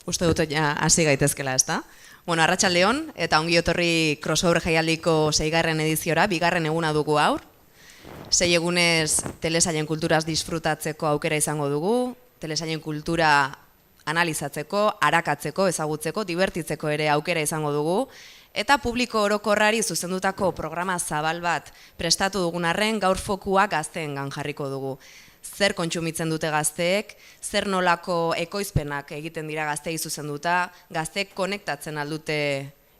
Uste dut hasi gaitezkela, ezta? Bueno, arratsaldeon eta ongi etorri crossover jaialdiko 6. ediziora, 2. eguna dugu aur. 6 egunez telesailen kulturaz disfrutatzeko aukera izango dugu, telesailen kultura analizatzeko, arakatzeko, ezagutzeko, divertitzeko ere aukera izango dugu, eta publiko orokorrari zuzendutako programa zabal bat prestatu dugun arren gaur fokua gazteengan jarriko dugu. Zer kontsumitzen dute gazteek, zer nolako ekoizpenak egiten dira gazteei zuzenduta, gazteek konektatzen aldute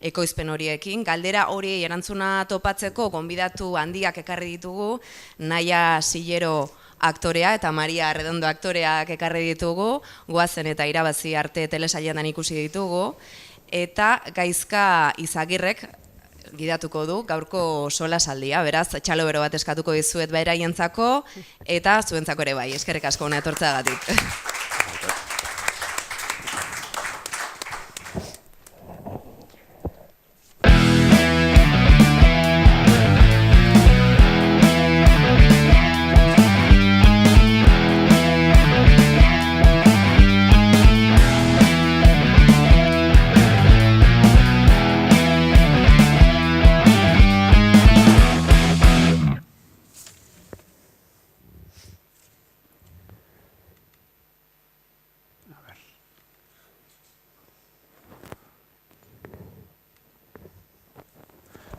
ekoizpen horiekin, galdera hori erantzuna topatzeko gonbidatu handiak ekarri ditugu, Naia Sillero aktorea eta Maria Arredondo aktoreak ekarri ditugu, goazen eta irabazi arte telesailetan ikusi ditugu, eta Gaizka Izagirrek gidatuko du gaurko solasaldia, beraz, txalo bero bat eskatuko dizuet beraientzako eta zuentzako ere bai, eskerrik asko hona etortzeagatik.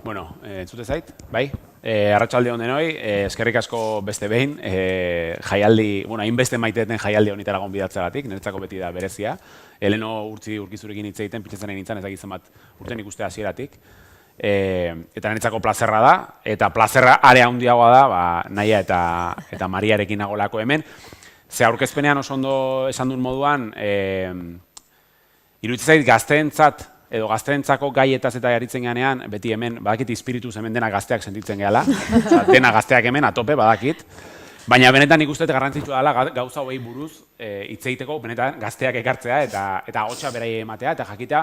Bueno, entzute zait, bai? Arratsalde on denoi, eskerrik asko beste behin, jaialdi, bueno, hainbeste maiteten jaialdi honetara gonbidatzeagatik, niretzako beti da berezia. Heleno urkizurekin hitz egiten, pitzatzen nintzen, ez dakit zenbat urten ikuste hasieratik. Eta niretzako plazerra da, eta plazerra are handiagoa da, Naia eta Mariarekin nagolako hemen. Ze aurkezpenean oso ondo esan duen moduan, iruditzen zait gazteentzat edo gazteentzako gaietaz eta jaritzen ganean, beti hemen, badakit ispirituz hemen dena gazteak sentitzen gehala, dena gazteak hemen, atope, badakit. Baina benetan nik uste garrantzitsua dela gauza hauei buruz hitz egiteko, benetan gazteak ekartzea eta ahotsa beraiei ematea, eta jakitea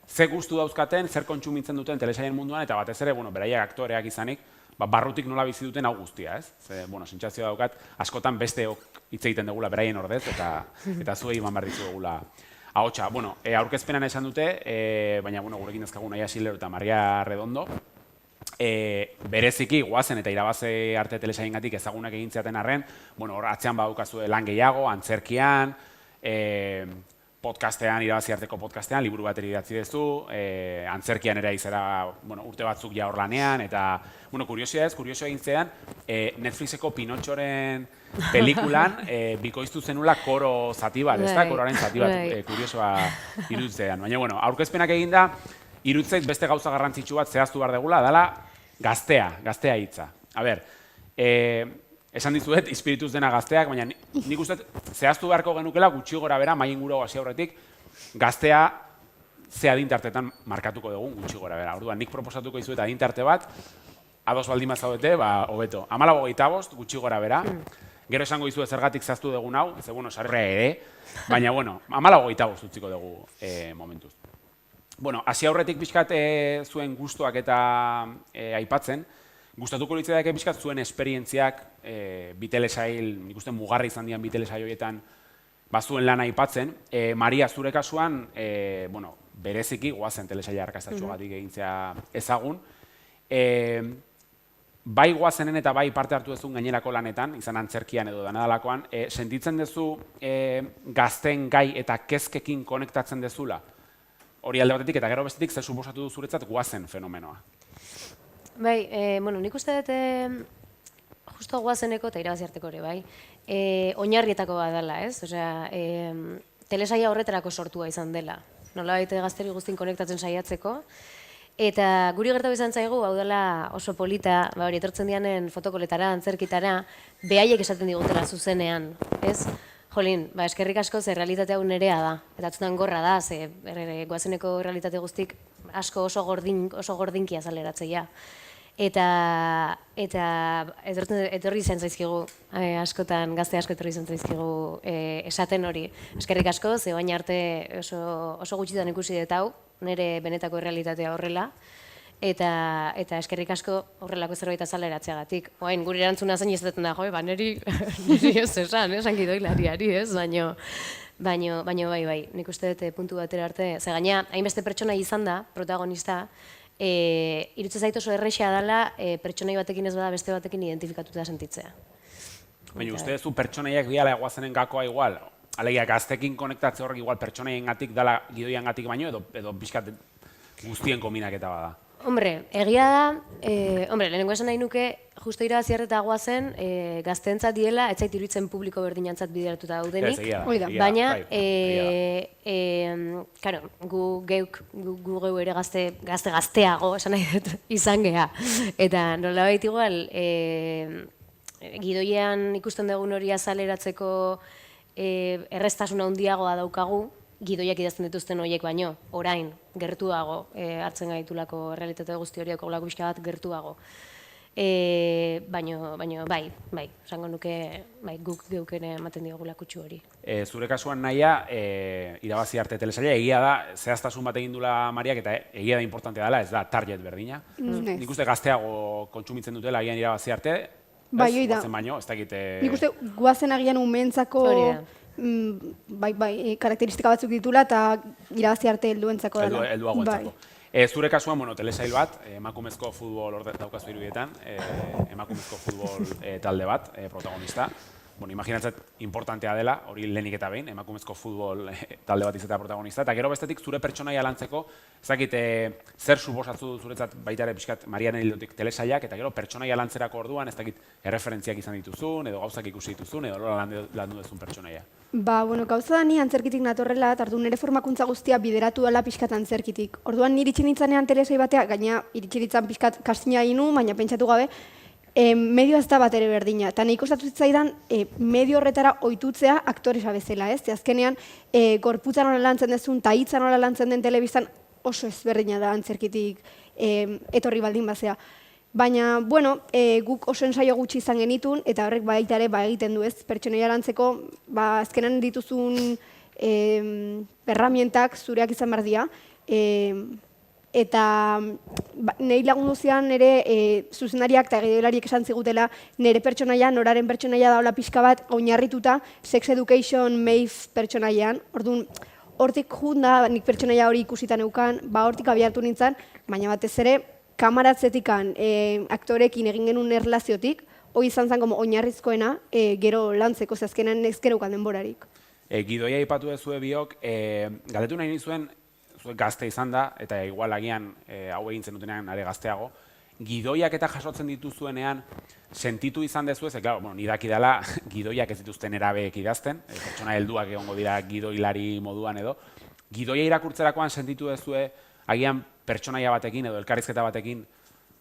ze gustu dauzkaten, zer kontsumitzen duten telesailen munduan, eta batez ere, beraiek aktoreak izanik, barrutik nola bizi duten hau guztia, ez? Ze, sentsazioa daukat, askotan besteok hitz egiten dugula beraien ordez, eta zuei eman behar dizugula ahotsa. Aurkezpenan esan dute, baina gurekin dazkagu Naia Sillero eta Maria Arredondo, bereziki goazen eta irabazi arte telesailengatik ezagunak egin ziaten arren, hor atzean badukazue lan gehiago, antzerkian, podcastean, irabazi arteko podcastean, liburu bat idatzi duzu, antzerkian ere izera urte batzuk ja hor lanean, eta, kurioso egin zean, Netflixeko Pinotxoren pelikulan bikoiztu zenula koro zati bat, ez da? Koroaren zati bat, kuriosoa iruditzean. Baina, aurkezpenak egin da, iruditzait beste gauza garrantzitsu bat zehaztu behar degula, dela gaztea hitza. A ber, esan dizuet, ispirituz dena gazteak, baina nik uste zehaztu beharko genukela gutxi gora bera, mai inguru hasi aurretik, gaztea ze adintartetan markatuko dugun gutxi gora bera. Orduan, nik proposatuko dizuet adintarte bat, ados baldin bat zaudete, hobeto. 14 gutxi gora bera, gero esango dizuet zergatik zehaztu dugun hau, ze, sarre ere, baina, 15 utziko dugu momentuz. Hasi aurretik pixkat zuen gustuak eta aipatzen, gustatuko litzaidake pixkat zuen esperientziak bi telesail, nik uste mugarri izan dian bi telesail horietan bazuen lana aipatzen. Maria, zure kasuan, bereziki goazen telesaila arrakastatsuagatik egintzea ezagun. Bai goazenen eta bai parte hartu duzun gainerako lanetan, izan antzerkian edo danadalakoan, sentitzen duzu gazteen gai eta kezkekin konektatzen dezula? Hori alde batetik eta gero bestetik zer suposatu du zuretzat goazen fenomenoa? Bai, nik uste dut justo goazeneko eta irabazi arteko hori, bai, oinarrietako bat dela, ez? Osea, telesaia horretarako sortua izan dela. Nolabait gazteri guztin konektatzen saiatzeko. Eta guri gertatu izan zaigu, hau dela oso polita, hori etortzen dianen fotokoletara, antzerkitara, behaiek esaten digutela zuzenean, ez? Jolin, eskerrik asko ze realitate hau nerea da, eta atzutan gorra da, ze goazeneko realitate guztik asko oso gordinki azaleratzea. Eta etorri izan zaizkigu, askotan, gazte asko etorri izan zaizkigu esaten hori. Eskerrik asko, ze baina arte oso gutxitan ikusi dut hau, nire benetako realitatea horrela, eta eskerrik asko horrelako zerbait azaleratzeagatik. Oain, guri erantzuna zain izaten da, niri ez esan, esan gidoilariari, ez, Baina bai, nik uste dut puntu batera arte, ze gaina, hainbeste pertsona izan da, protagonista, irutzen zait oso errexea dela pertsonai batekin ez bada beste batekin identifikatuta sentitzea. Baina uste duzu pertsonaiak diala eguazenen gakoa igual, alegia gaztekin konektatze horrek igual pertsonaien gatik dela gidoian gatik baino, edo pixkat guztien kombinaketa bada. Hombre, egia da, lehenengo esan nahi nuke, justo irabaziarreta guazen, gazteentzat diela, ez zait iruditzen publiko berdinantzat bideratuta daudenik. Baina, karo, gu geu ere gazteago, esan nahi dut, izan geha. Eta nolabait igual, gidoian ikusten dugun hori azaleratzeko erreztasuna handiagoa daukagu, gidoiak idazten dituzten horiek baino, orain, gertuago hartzen gaitulako errealitate guzti horiek olako pixka bat gertuago. Baina bai, esango nuke guk geuk ere ematen diogula kutsu hori. Zure kasuan nahia, irabazi arte telesaila, egia da, zehaztasun bat egin dula Mariak, eta egia da importantea dela, ez da target berdina. Nik uste gazteago kontsumitzen dutela agian irabazi arte, bai, hoi da. Baino, ez dakite... Nik uste guazen agian umentzako karakteristika batzuk ditula eta irabazi arte helduentzako dela. Helduago entzako. Zure kasuan, telesail bat, emakumezko futbol daukazu irudietan, emakumezko futbol talde bat, protagonista. Imaginatzat importantea dela, hori lehenik eta behin, emakumezko futbol talde bat izatea protagonista, eta gero bestetik zure pertsonaia lantzeko, ez dakit zer suposatzu zuretzat baita ere pixkat Mariaren hildotik telesailak, eta gero pertsonaia lantzerako orduan, ez dakit erreferentziak izan dituzun, edo gauzak ikusi dituzun, edo lola landu duzun pertsonaia. Gauza da ni antzerkitik natorrela, eta orduan nire formakuntza guztia bideratu dela pixkat antzerkitik. Orduan nire iritsi nintzanean telesai batea, gaina iritsi nintzen pixkat kastina inu, baina pentsatu gabe, medio ez da bat ere berdina, eta nahiko kostatu zitzaidan medio horretara ohitutzea aktoresa bezala, ez? Azkenean, gorputza nola lantzen dezun, eta hitza nola lantzen den telebistan oso ezberdina da antzerkitik etorri baldin bazea. Baina, guk oso ensaio gutxi izan genitun, eta horrek baita ere egiten du, ez? Pertsonaia lantzeko, azkenan dituzun erramientak zureak izan behar dira, eta nahi lagundu zian nire zuzendariak eta gidoilariek esan zigutela nire pertsonaia, noraren pertsonaia daola pixka bat oinarrituta Sex Education Maeve pertsonaian. Orduan, hortik junda nik pertsonaia hori ikusita neukan, hortik abiartu nintzen, baina batez ere kamaratzetikan aktorekin egin genuen erlaziotik, hori izan zen oinarrizkoena gero lantzeko, azkenan ez geneukan denborarik. Gidoia ipatu dezue biok, galdetu nahi nizuen, gazte izan da, eta igual agian hau egin zenutenean are gazteago, gidoiak eta jasotzen dituzuenean sentitu izan dezu ez, ni daki dela gidoiak ez dituzten erabeek idazten, pertsona helduak egongo dira gidoilari moduan edo, gidoia irakurtzerakoan sentitu dezue agian pertsonaia batekin edo elkarrizketa batekin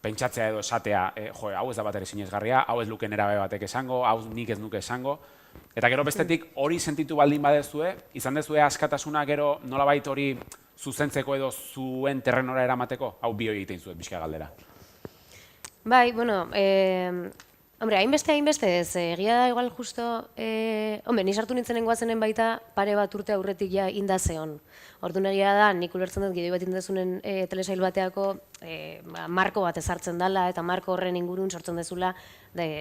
pentsatzea edo esatea, hau ez da bat ere sinesgarria, hau ez luken erabe batek esango, hau nik ez nuke esango, eta gero bestetik hori sentitu baldin badezue, izan dezue askatasuna gero nolabait hori zuzentzeko edo zuen terrenora eramateko, hau bi hori egiten zuet, bizka galdera. Bai, hainbeste ez, egia da igual justo, ni sartu nintzenen guazenen baita pare bat urte aurretik ja indazeon. Orduan egia da, nik ulertzen dut gidoi bat indazunen telesail bateako marko bat ezartzen dela, eta marko horren ingurun sortzen dezula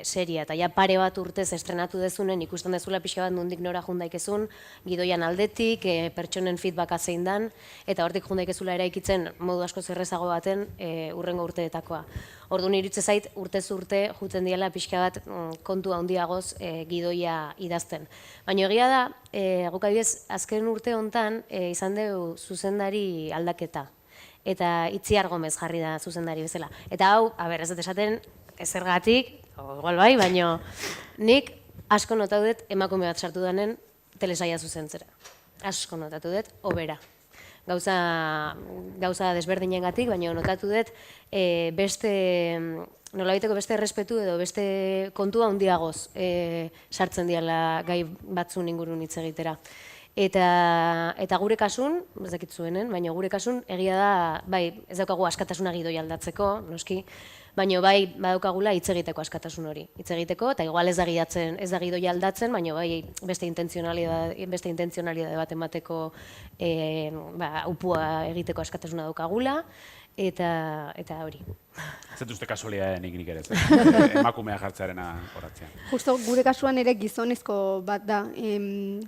seria, eta ja pare bat urtez estrenatu dezunen ikusten dezula pixka bat nondik nora jundaikezun, gidoian aldetik, pertsonen feedbacka zein dan, eta hortik jundaikezula eraikitzen modu asko zerrezago baten urrengo urteetakoa. Orduan iritze zait urtez urte juten diela pixka bat kontu handiagoz gidoia idazten. Baina egia da, guk adibidez azken urte hontan izan dugu zuzendari aldaketa. Eta Itziar Gomez jarri da zuzendari bezala. Eta hau, ez dut esaten, ezergatik, igual bai, baina nik asko notatu dut emakume bat sartu denen telesaia zuzentzera. Asko notatu dut, obera. Gauza desberdinengatik, baina notatu dut beste, nolabaiteko beste errespetu edo beste kontua handiagoz sartzen diala gai batzun ingurun hitz egitera. Eta gure kasun, ez dakit zuenen, baina gure kasun egia da, bai, ez daukagu askatasuna gidoi aldatzeko, noski, baina bai badaukagula hitz egiteko askatasun hori. Hitz egiteko, eta igual ez da gidoi aldatzen, baina bai beste intentzionalidade bat emateko upua egiteko askatasuna daukagula, eta hori. Zer duzte kasualidadenik nik ere, emakumea jartzearena horatzean. Justo gure kasuan ere gizonezko bat da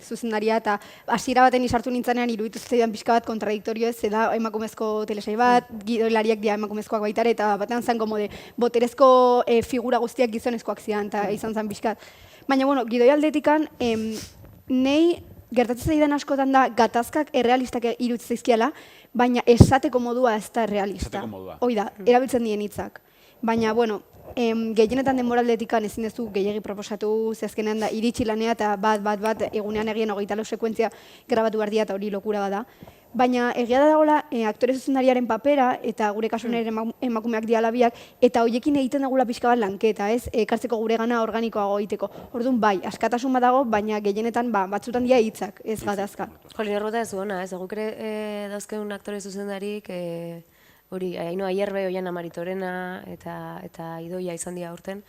zuzendaria, eta hasiera baten sartu nintzanean iruditu zitzaidan pixka bat kontradiktorio ez, da emakumezko telesai bat, gidoilariak dira emakumezkoak baitare, eta batean zen komode boterezko figura guztiak gizonezkoak zian, eta izan zen pixkat. Baina, bueno, gidoi aldetikan, nei gertatzen zaidan askotan da gatazkak errealistak iruditzen zaizkiala, baina esateko modua ez da realista. Esateko modua. Hoi da, erabiltzen dien hitzak. Baina, bueno, gehienetan denboraldetikan ezin duzu gehiegi proposatu, ze azkenean da iritsi lanea eta bat, egunean egien 24 sekuentzia grabatu behar dira eta hori lokura bada. Baina egia da dagoela aktore zuzendariaren papera eta gure kasuan ere emakumeak diala biak, eta hoiekin egiten dagula pixka bat lanketa, ez? Ekartzeko gure gana organikoago egiteko. Orduan bai, askatasun bat dago, baina gehienetan batzutan dira hitzak, ez gatazka. Jolin erbota ez duena, ez guk ere dauzkeun aktore zuzendarik, hori, Ainhoa Ayerbe, Oiana Maritorena eta Idoia izan dira aurten,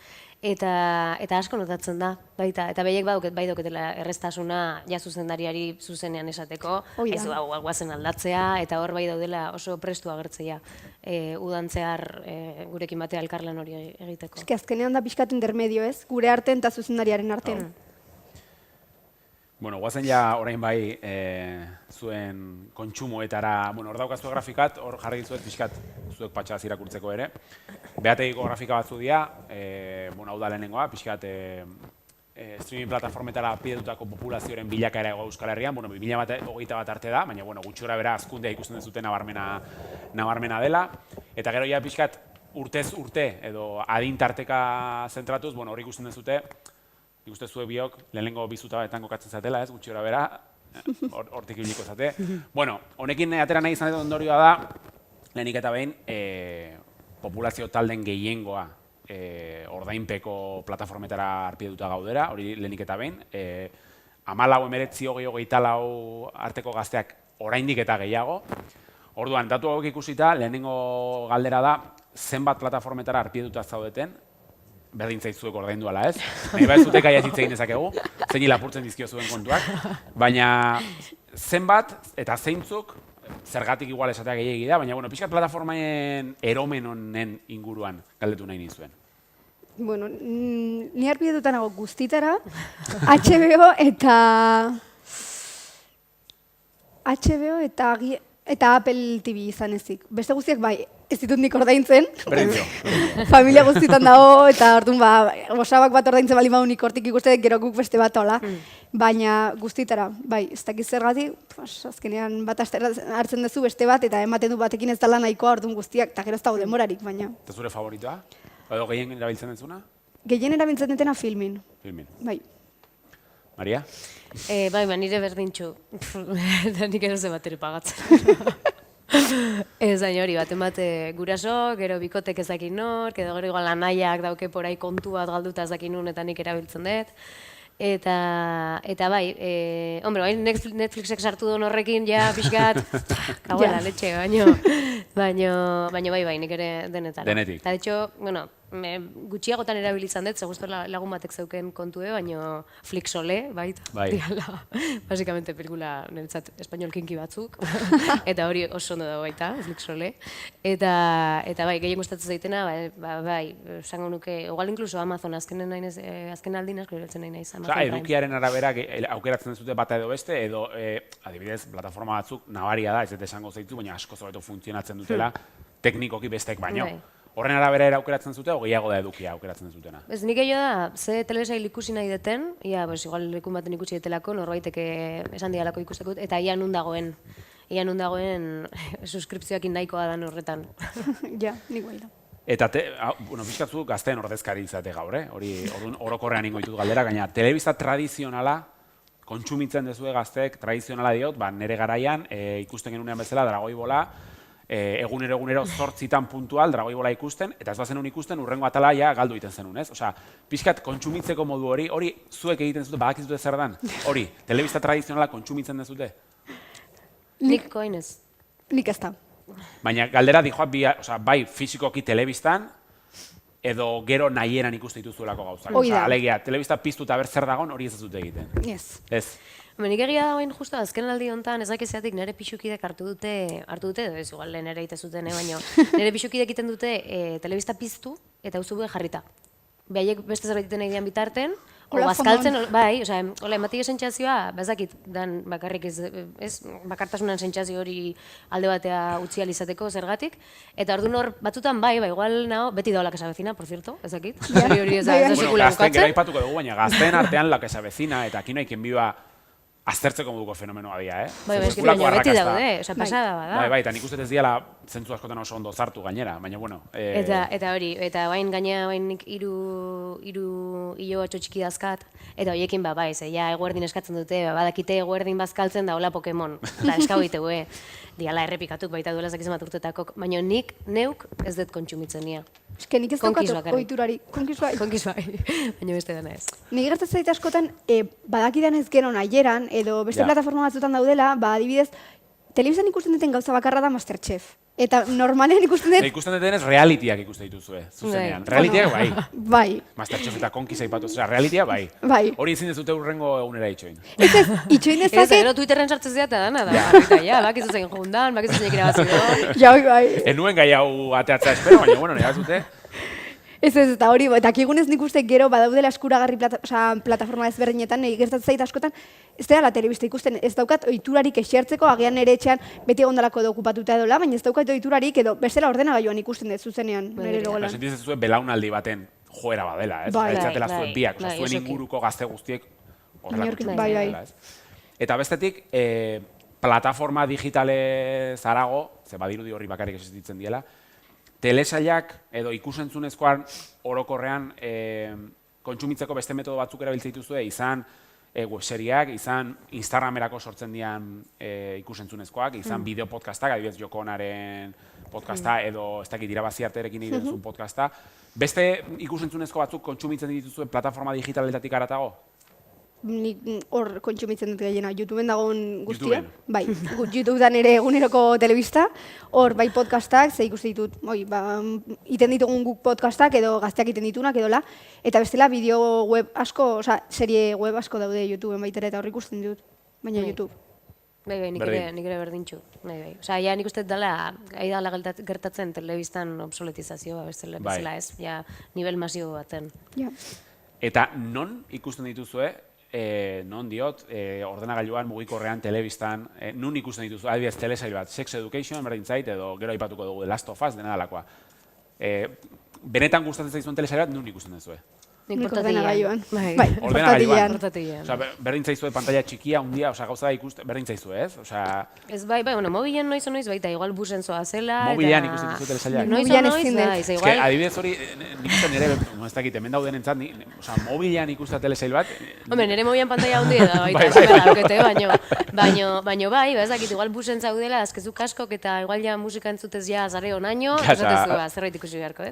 eta asko notatzen da, baita, eta behiek bai dauketela erreztasuna ja zuzendariari zuzenean esateko, ez du guazen aldatzea, eta hor bai daudela oso prestu agertzea udantzear gurekin batea elkarlan hori egiteko. Eske azkenean da pixkatu intermedio, ez? Gure arten eta zuzendariaren artean. Bueno, guazen ja orain bai zuen kontsumoetara, bueno, hor daukaztu grafikat, hor jarri dizuet pixkat zuek patxadaz irakurtzeko ere. Behategiko grafika batzu dira, bueno, hau da lehenengoa, pixkat streaming plataformetara pidetutako populazioaren bilakaera Euskal Herrian, bueno, 2021 arte da, baina, bueno, gutxi bera azkundea ikusten dezute nabarmena dela. Eta gero ja pixkat urtez urte edo adintarteka zentratuz, bueno, hori ikusten dezute, ikuste zuek biok, lehenengo bizutabetan kokatzen zatela, ez, gutxi bera, hortik ibiliko zate. Bueno, honekin atera nahi izan dut ondorioa da, lehenik eta behin, populazio talden gehiengoa ordainpeko plataformetara arpidetuta gaudera, hori lehenik eta behin. 14, 19, 24 arteko gazteak oraindik eta gehiago. Orduan, datu hauek ikusita, lehenengo galdera da, zenbat plataformetara arpidetuta zaudeten, berdin zaitzuek ordaindu ala ez. Nahi ba ez zutek aia zitzein dezakegu, zein lapurtzen dizkio zuen kontuak. Baina zenbat eta zeintzuk, zergatik igual esatea gehiagi da, baina bueno, pixkat plataformaen eromen honen inguruan galdetu nahi nizuen. Bueno, ni arpidetuta nago guztitara, HBO eta Apple TV izan ezik. Beste guztiak bai, ez ditut nik ordaintzen. Berdintzio. Familia guztietan dago, eta orduan osabak bat ordaintzen bali bau nik hortik ikusten, gero guk beste bat hola. Baina guztitara, bai, ez dakiz zergatik, azkenean bat hartzen duzu beste bat, eta ematen du batekin ez dela nahikoa orduan guztiak, eta gero ez dago demorarik, baina. Eta zure favoritoa? Edo gehien erabiltzen dezuna? Gehien erabiltzen dutena filmin. Filmin. Bai. Maria? Bai, nire berdintxu. Eta nik ero ze bat ere pagatzen. Ez dain hori, bat guraso, gero bikotek ez dakin nor, edo gero igual anaiak dauke porai kontu bat galduta ez dakin nun eta nik erabiltzen dut. Eta bai, hombre, Netflixek sartu duen horrekin, ja, pixkat, kagoela, letxe, baino bai, nik ere denetan. Denetik. Eta, de hecho, bueno, gutxiagotan erabilizan dut, guztu lagun batek zeuken kontue, baino Flixole, baita. Bai. Diala, basikamente pelikula niretzat espainol kinki batzuk, eta hori oso ondo dago baita, Flixole. Eta bai, gehien gustatzen zaitena, bai, esango nuke, igual inkluso Amazon azken aldin asko erabiltzen nahi naiz. Edukiaren arabera aukeratzen dute bata edo beste, edo adibidez, plataforma batzuk nabaria da, ez dut esango zaitzu, baina asko zobeto funtzionatzen dutela, teknikoki bestek baino. Horren arabera aukeratzen zute, o gehiago da edukia aukeratzen zutena? Ez nik egio da, ze telesail ikusi nahi deten, igual lekun baten ikusi detelako, norbaitek esan dialako ikusteko, eta ia nun dagoen suskripzioakin nahikoa da horretan. Ja, nik bai da. Eta, pixkatzu gazteen ordezkari izate gaur, hori orokorrean ingo ditut galdera, gaina telebista tradizionala, kontsumitzen dezue gazteek, tradizionala diot, nire garaian, ikusten genunean bezala, Dragoi Bola, egunero 8 puntual Dragoi Bola ikusten, eta ez bazenun ikusten urrengo atala ja galdu egiten zenun, ez? Osea, pixkat kontsumitzeko modu hori zuek egiten zute, badakizute zer dan? Hori, telebista tradizionala kontsumitzen dezute? Nik koinez. Nik ez da. Baina galdera dijoa bai fisikoki telebistan, edo gero nahieran ikuste dituzuelako gauzak. Hoi da. Alegia, telebista piztu eta ber zer dagon hori ez dute egiten. Ez. Ez. Nik egia da bain justo azken aldi honetan ez dakizeatik nire pixukidek hartu dute, edo ez igual lehen ere zuten, baina nire pixukidek egiten dute telebista piztu eta uzu jarrita. Behaiek beste zerbait egiten egin bitarten, Hola, bazkaltzen, fondon. bai, hola, ematik sentsazioa, bazakit, dan bakarrik ez bakartasunan sentsazio hori alde batea utzi ahal izateko zergatik, eta orduan hor batzutan bai, igual nao, beti da la que se avecina, por cierto, ezakit, hori ez da Bai, bai. Bueno, sekula gazten bukatzen. gero aipatuko dugu, baina gazteen artean la que se avecina, eta aquí no hay quien viva aztertzeko moduko fenomenoa dira, Bai, eski Sekulako baina beti arrakasta. daude, osea, pasada bada. Bai, eta nik uste ez diala zentzu askotan oso ondo zartu gainera, baina bueno. Eta hori, eta bain gaina nik hiru hilo batxo txiki dazkat, eta horiekin bai, ze ja eguerdin eskatzen dute, badakite eguerdin bazkaltzen da hola Pokemon, eta eskau ditegu, diala errepikatuk baita duela zakizen bat urtetakok, baina nik neuk ez dut kontsumitzen nia. Eske nik ez Konkiz daukat bakarrik. ohiturari. Konkiz bai. Konkiz bai, baina beste dena ez. Ni gertatzen zait askotan, badakidan ez gero nahieran, edo beste Ja. plataforma batzutan daudela, adibidez, telebistan ikusten duten gauza bakarra da Masterchef. Eta normalean ikusten Eta dut, ikusten dutenez realitiak ikuste dituzue, zuzenean. Bai. Realitiak bai. bai, Masterchef eta konkiz aipatu, osea, realitia bai. Bai. Hori ezin dezute urrengo egunera itxoin. ez ez, itxoin Ez, dezaket, gero Twitterren sartzen zea eta dana da, barrita, ja, bakizu zein jundan, bakizu zein irabazi ja, bai. Enuen gai hau ateatzea espero, baina bueno, nire zute. Ez, eta hori, eta kigunez nik uste gero badaudela eskuragarri plataforma ezberdinetan, nahi gertatzen zait askotan, ez dela telebista ikusten, ez daukat ohiturarik esertzeko, agian nire etxean beti egondalako edo okupatuta edola, baina ez daukat ohiturarik edo bestela ordenagailuan ikusten dut zuzenean, nire Bai, logelan. Sentitzen zuen belaunaldi baten joera badela, ez? Bai. Eltzatela Bai, zuen biak, osea, bai, zuen osoki. inguruko gazte guztiek horrelako Inork- txukunak bai, bai. dela, ez? Eta bestetik, plataforma digitalez harago, ze badirudi horri bakarrik existitzen diela, telesailak edo ikusentzunezkoan orokorrean kontsumitzeko beste metodo batzuk erabiltzen dituzue, izan webseriak, izan Instagramerako sortzen dian ikusentzunezkoak, izan bideo podcastak, adibidez Jokonaren podcasta edo ez dakit irabazi arterekin egiten zuen podcasta. Beste ikusentzunezko batzuk kontsumitzen dituzue plataforma digitaletatik haratago? Nik hor kontsumitzen dut gehiena, YouTubeen dagoen guztia. YouTubeen? Bai, YouTubean ere eguneroko telebista, hor bai podcastak, ze ikusi ditut, iten ditugun guk podcastak edo gazteak iten ditunak edola, eta bestela bideo web asko, serie web asko daude YouTubeen baitera eta hor ikusten dut, baina Bai. YouTube. Bai, nik ere berdintxu. Bai. Osea, ja nik uste dela, gertatzen telebistan obsoletizazioa bezala ez, ja, nivel masio baten. Ja. Eta non ikusten dituzue, non diot, ordenagailuan, mugikorrean, telebistan, nun ikusten dituzue, adibidez telesail bat, Sex Education, berdin zait, edo gero aipatuko dugu The Last of Us, dena dalakoa. Benetan gustatzen zaizuen telesail bat, nun ikusten duzue? Nik Nik ordenagailuan. Bai, Ordenagailuan. Portatilean. Osea, berdin zaizue pantalla txikia, hundia, osea, gauza da ikusten, berdin zaizue, ez? Osea, Ez bai, bueno, mobilen noiz baita, igual busen zoa zela. mobilean ikusten duzu telesailak. Mobilean ezin dut. bai, ze Ez que, igual. adibidez hori, nik uste nire, ez dakit, hemen dauden entzat, osea, mobilean ikustea telesail bat, Hombre, nire mobian pantalla hundi da, baita, Bai, ez bai, daukete, baino bai, ez dakit, igual busen zaudela, azkezu kaskok eta igual ja musika entzutez ja zare onaino, Ja, esatezu, zerbait ikusi beharko,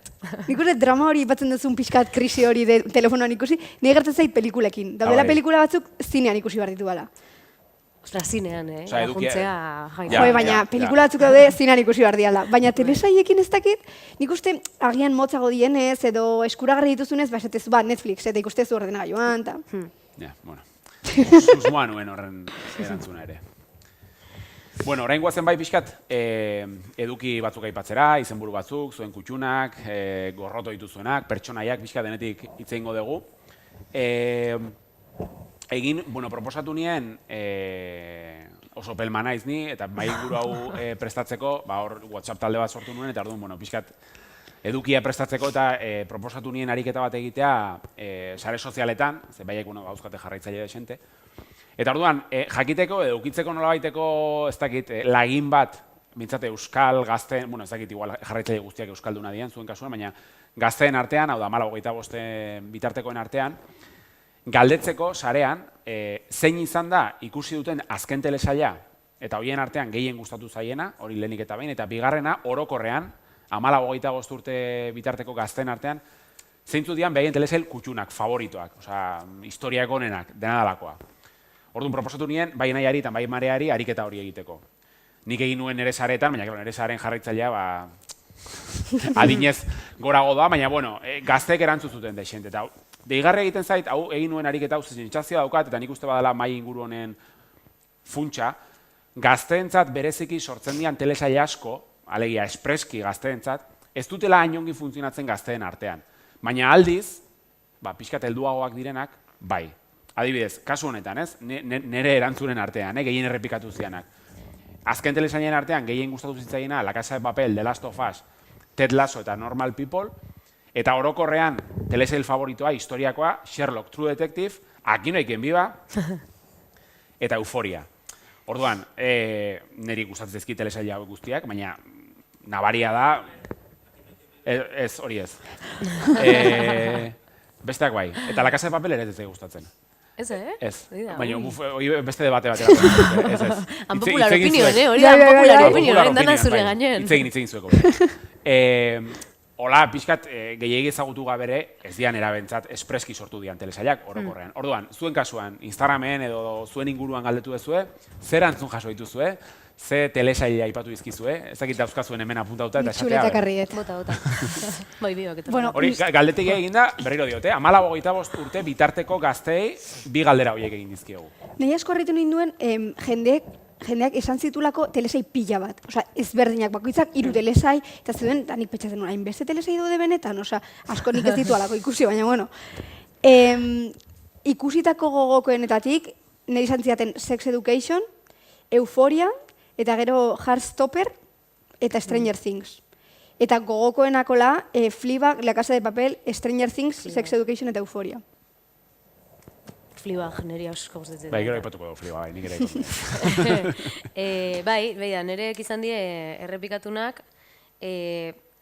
Nik uste drama hori batzen duzun pixkat krisi hori de telefonoan ikusi, nire gertzen zait pelikulekin. Daudela bai. pelikula batzuk zinean ikusi behar ditudala. Ostra, zinean, Osea, edukia- juntzea, Ja, Joe, baina ja. pelikula batzuk daude zinean ikusi behar diala. Baina telesaiekin ez dakit, nik uste agian motzago dienez edo eskuragarri dituzunez, esatezu Netflix, eta ikustezu ordenagailuan, eta... Ja, bueno. Susmoa nuen horren erantzuna ere. Bueno, orain guazen bai pixkat, eduki batzuk aipatzera, izenburu batzuk, zuen kutxunak, gorroto dituzuenak, pertsonaiak pixkat denetik hitz egingo dugu. Proposatu nien, oso pelma naiz ni, eta mai inguru hau prestatzeko, hor WhatsApp talde bat sortu nuen, eta orduan, pixkat, edukia prestatzeko eta proposatu nien ariketa bat egitea sare sozialetan, ze baiek gauzkate jarraitzaile desente. Eta orduan, jakiteko edo ukitzeko nolabaiteko, ez dakit, lagin bat, mintzate euskal gazteen, ez dakit, igual jarraitzaile guztiak euskalduna dian, zuen kasuan, baina gazteen artean, hau da, 14-25 bitartekoen artean, galdetzeko sarean, zein izan da ikusi duten azken telesaila, eta horien artean gehien gustatu zaiena, hori lehenik eta behin, eta bigarrena, orokorrean, 14-25 urte bitarteko gazteen artean, zeintzu dian behaien telesail kutxunak, favoritoak, osea, historiak onenak, dena dalakoa. Orduan, proposatu nien, bai nahiari eta bai mareari ariketa hori egiteko. Nik egin nuen nire saretan, baina nire saren jarraitzailea, adinez gorago da, baina, bueno, gazteek erantzun zuten dexente. Eta deigarri egiten zait, hau egin nuen ariketa hau sentsazioa daukat, eta nik uste badala mai inguru honen funtsa, gazteentzat bereziki sortzen dian telesail asko, alegia espreski gazteentzat, ez dutela hain ongi funtzionatzen gazteen artean. Baina aldiz, pixkat helduagoak direnak, bai. Adibidez, kasu honetan, ez? Nere erantzunen artean, gehien errepikatu zianak. Azken telesailen artean gehien gustatu zitzaiena La Casa de Papel, The Last of Us, Ted Lasso eta Normal People, eta orokorrean telesail favoritoa, historiakoa, Sherlock, True Detective, Aquí no hay quien viva, eta Euphoria. Orduan, niri gustatzen zaizkit telesail hauek guztiak, baina nabaria da, ez, hori ez. Besteak bai, eta La Casa de Papel ere ez gustatzen. Ez, Ez, baina beste debate batera. Unpopular opinion, hori da unpopular opinion, hori dana zure gainen. Itzegin zueko. Hola, pixkat gehiegi ezagutu gabere, ez dian erabentzat espreski sortu dian telesailak orokorrean. Orduan, zuen kasuan, Instagramen edo zuen inguruan galdetu dezue, zer antzun jaso dituzue, ze telesaila aipatu dizkizue, ez dakit dauzkazuen hemen apuntauta eta esatea. Txuleta karriet. Bota. Bai, biok eta. Hori, galdetik egin da, berriro diote, 14-25 urte bitarteko gazteei bi galdera horiek egin dizkiegu. Nahi asko harritu ninduen, jendeak esan zitulako telesai pila bat. Osea, ezberdinak bakoitzak 3 telesai, eta zeuden, eta nik pentsatzen nuen, hainbeste telesai daude benetan, osea, asko nik ez ditu alako ikusi, baina bueno. Ikusitako gogokoenetatik, nire izan zidaten Sex Education, Euphoria, eta gero Heartstopper, eta Stranger Things. Eta gogokoenakola, Fleabag, La Casa de Papel, Stranger Things, Sex Education eta Euphoria. Fleabag, niri asko gustatzen. Bai, gero aipatuko dugu Fleabag, nik ere ikusten. Bai, nireek izan die errepikatunak,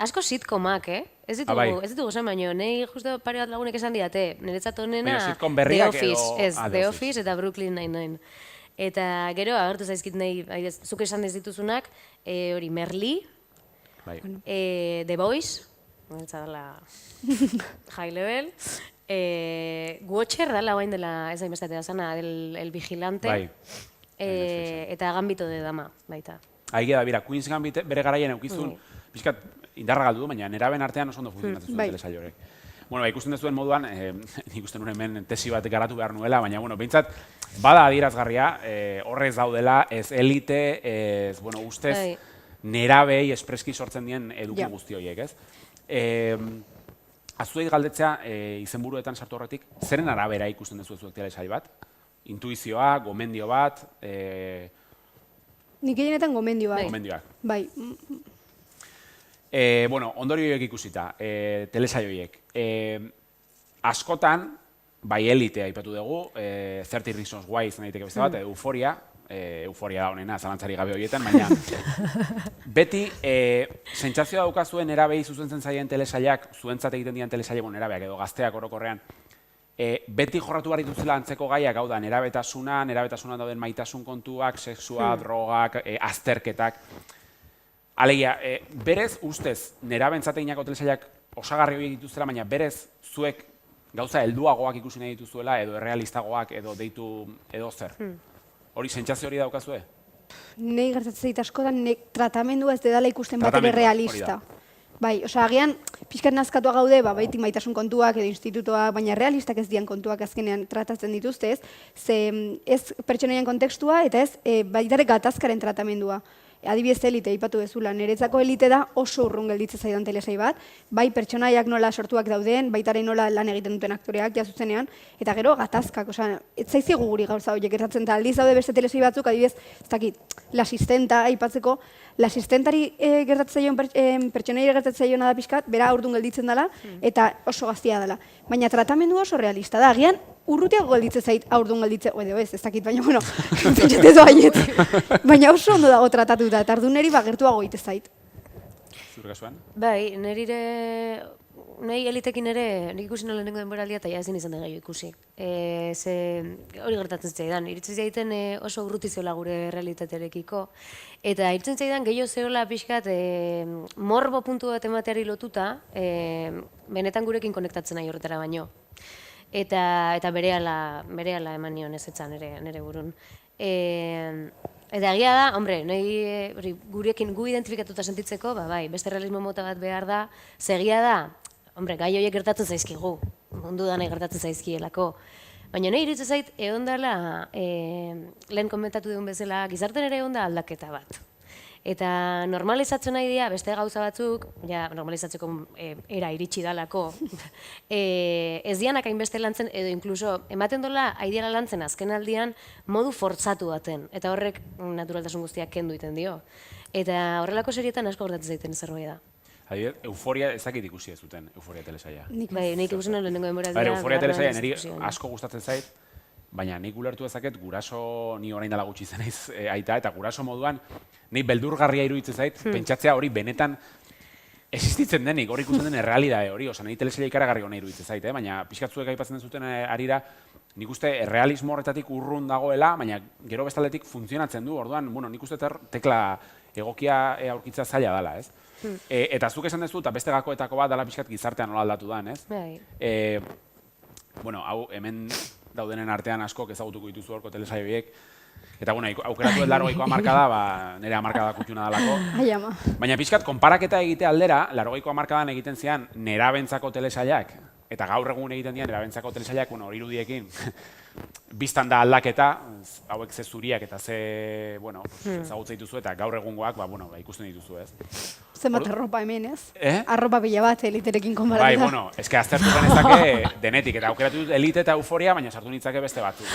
asko sitcomak, Ez ditugu zen, baino, nahi justo pare bat lagunek esan didate, niretzat honena The Office, The Office eta Brooklyn Nine-Nine. Eta gero, agertu zaizkit nahi, zuk esan ez dituzunak, hori Merli, The Boys, eta dela high level, Watcher dela guain dela, ez da inbestatea zana, El Vigilante, eta Gambito de Dama, baita. Aige da, bera, Queen's Gambit bere garaien eukizun, pixkat indarra galdu, baina neraben artean oso ondo funtzionatzen zuen telesail horrek. Bueno, ikusten duzuen moduan, nik usten nuen hemen tesi bat garatu behar nuela, baina, bueno, behintzat, bada adierazgarria, horrez daudela, ez elite, ez, bueno, ustez, nerabei espreski sortzen dien eduki guzti horiek, ez? Azuei galdetzea, izenburuetan sartu horretik, zeren arabera ikusten duzuek telesail bat? Intuizioa, gomendio bat? Nik gehienetan gomendioa. Gomendioak. Bai. Bueno, ondorio horiek ikusita, telesail horiek. Askotan, bai elitea aipatu dugu, 30 Reasons Why izan daiteke beste bat, Euphoria da honena, zalantzari gabe horietan, baina beti, sentsazioa daukazuen erabei zuzentzen zaien telesailak, zuentzat egiten dian telesailak, erabeak edo gazteak orokorrean, beti jorratu behar dituzela antzeko gaiak, hau da, nerabetasunan dauden maitasun kontuak, sexua, drogak, azterketak. Alegia, berez, ustez, nerabentzat eginako telesailak osagarri horiek dituzela, baina berez, zuek gauza helduagoak ikusi nahi dituzuela, edo errealistagoak, edo deitu, edo zer. Hori, sentsazio hori daukazue? Nei gertatzen zait askotan, tratamendua ez dedala ikusten bat ere realista. Bai, osea, agian, pixkat nazkatua gaude, baitik maitasun kontuak edo institutoak, baina realistak ez dian kontuak azkenean tratatzen dituzte, ze ez pertsonaien kontekstua eta ez baitare gatazkaren tratamendua. Adibidez elite, aipatu bezula, niretzako elite da oso urrun gelditzen zaidan telesai bat, bai pertsonaiak nola sortuak dauden, baitare nola lan egiten duten aktoreak jazuzenean, eta gero gatazkak, osea, ez zaizigu guri gauza horiek gertatzen, eta aldiz daude beste telesai batzuk, adibidez, ez dakit, lasistenta aipatzeko, lasistentari gertatzen zaion, pertsonai gertatzen zaion da pixkat, bera aurdun gelditzen dela, eta oso gaztia dela. Baina tratamendu oso realista da, agian urrutiago gelditzen zait aurdun gelditzen, edo ez dakit, baina, bueno, pentsatezu baiet. Baina oso ondo dago tratatuta, eta arduneri gertuago egite zait. Zure kasuan? Bai, nahi elitekin ere, nik ikusi nola lehenengo denboraldia eta ezin izan gehiago ikusi. Hori gertatzen zaidan, iritzen zaidan oso urruti zeola gure realitatearekiko. Eta iritzen zaidan gehiago zeola pixkat morbo puntu bat emateari lotuta, benetan gurekin konektatzen nahi horretara baino. Eta berehala eman nion ez etzan nire burun. Eta egia da, hombre, nahi gurekin gu identifikatuta sentitzeko, bai, beste realismo mota bat behar da, zegia da, hombre, gai horiek gertatzen zaizkigu, mundu danai gertatzen zaizkielako. Baina nahi iruditzen zait, egon dela, lehen komentatu duen bezala, gizarten ere egon da aldaketa bat. Eta normalizatzen nahi dira, beste gauza batzuk, ja, normalizatzeko era iritsi dalako, ez dianak hainbeste lantzen, edo inkluso, ematen dola, haidiala lantzen azken aldian, modu fortzatu baten, eta horrek naturaltasun guztiak kendu iten dio. Eta horrelako serietan asko gertatzen zaiten zerbait da. Adibidez, Euforia ezakit ikusi ez duten, Euforia telesaia. Bai, nik ikusten lehenengo denbora Euforia telesaia niri asko gustatzen zait, baina nik ulertu dezaket guraso, ni orain dela gutxi zen naiz aita, eta guraso moduan, ni beldurgarria iruditzen zait, pentsatzea hori benetan existitzen denik, hori ikusten den errealidade hori, oza, niri telesaia ikaragarri hona iruditzen zait, baina pixkatzuek aipatzen zuten arira, nik uste errealismo horretatik urrun dagoela, baina gero bestaldetik funtzionatzen du, orduan, bueno, nik uste tekla egokia aurkitza zaila dela, ez? Eta zuk esan duzu, eta beste gakoetako bat dela pixkat gizartean nola aldatu dan, ez? Bueno, hau hemen daudenen artean askok ezagutuko dituzu horko telesaioiek, eta bueno, aukeratu ez 80ko hamarkada, nire hamarkada kutxuna dalako. Ai ama. Baina pixkat, konparaketa egite aldera, 80ko hamarkadan egiten zian nerabentzako telesaiak, eta gaur egun egiten dian nerabentzako telesaiak, bueno, hori irudiekin, biztan da aldaketa, hauek ze zuriak eta ze, bueno, ezagutza dituzu, eta gaur egungoak, bueno, ikusten dituzu, ez? Zenbat arropa hemen, ez? Arropa pila bat eliterekin konparatuta. Bai, bueno, eske aztertu genezake denetik, eta aukeratu dut Elite eta Euforia, baina sartu nitzake beste batzuk,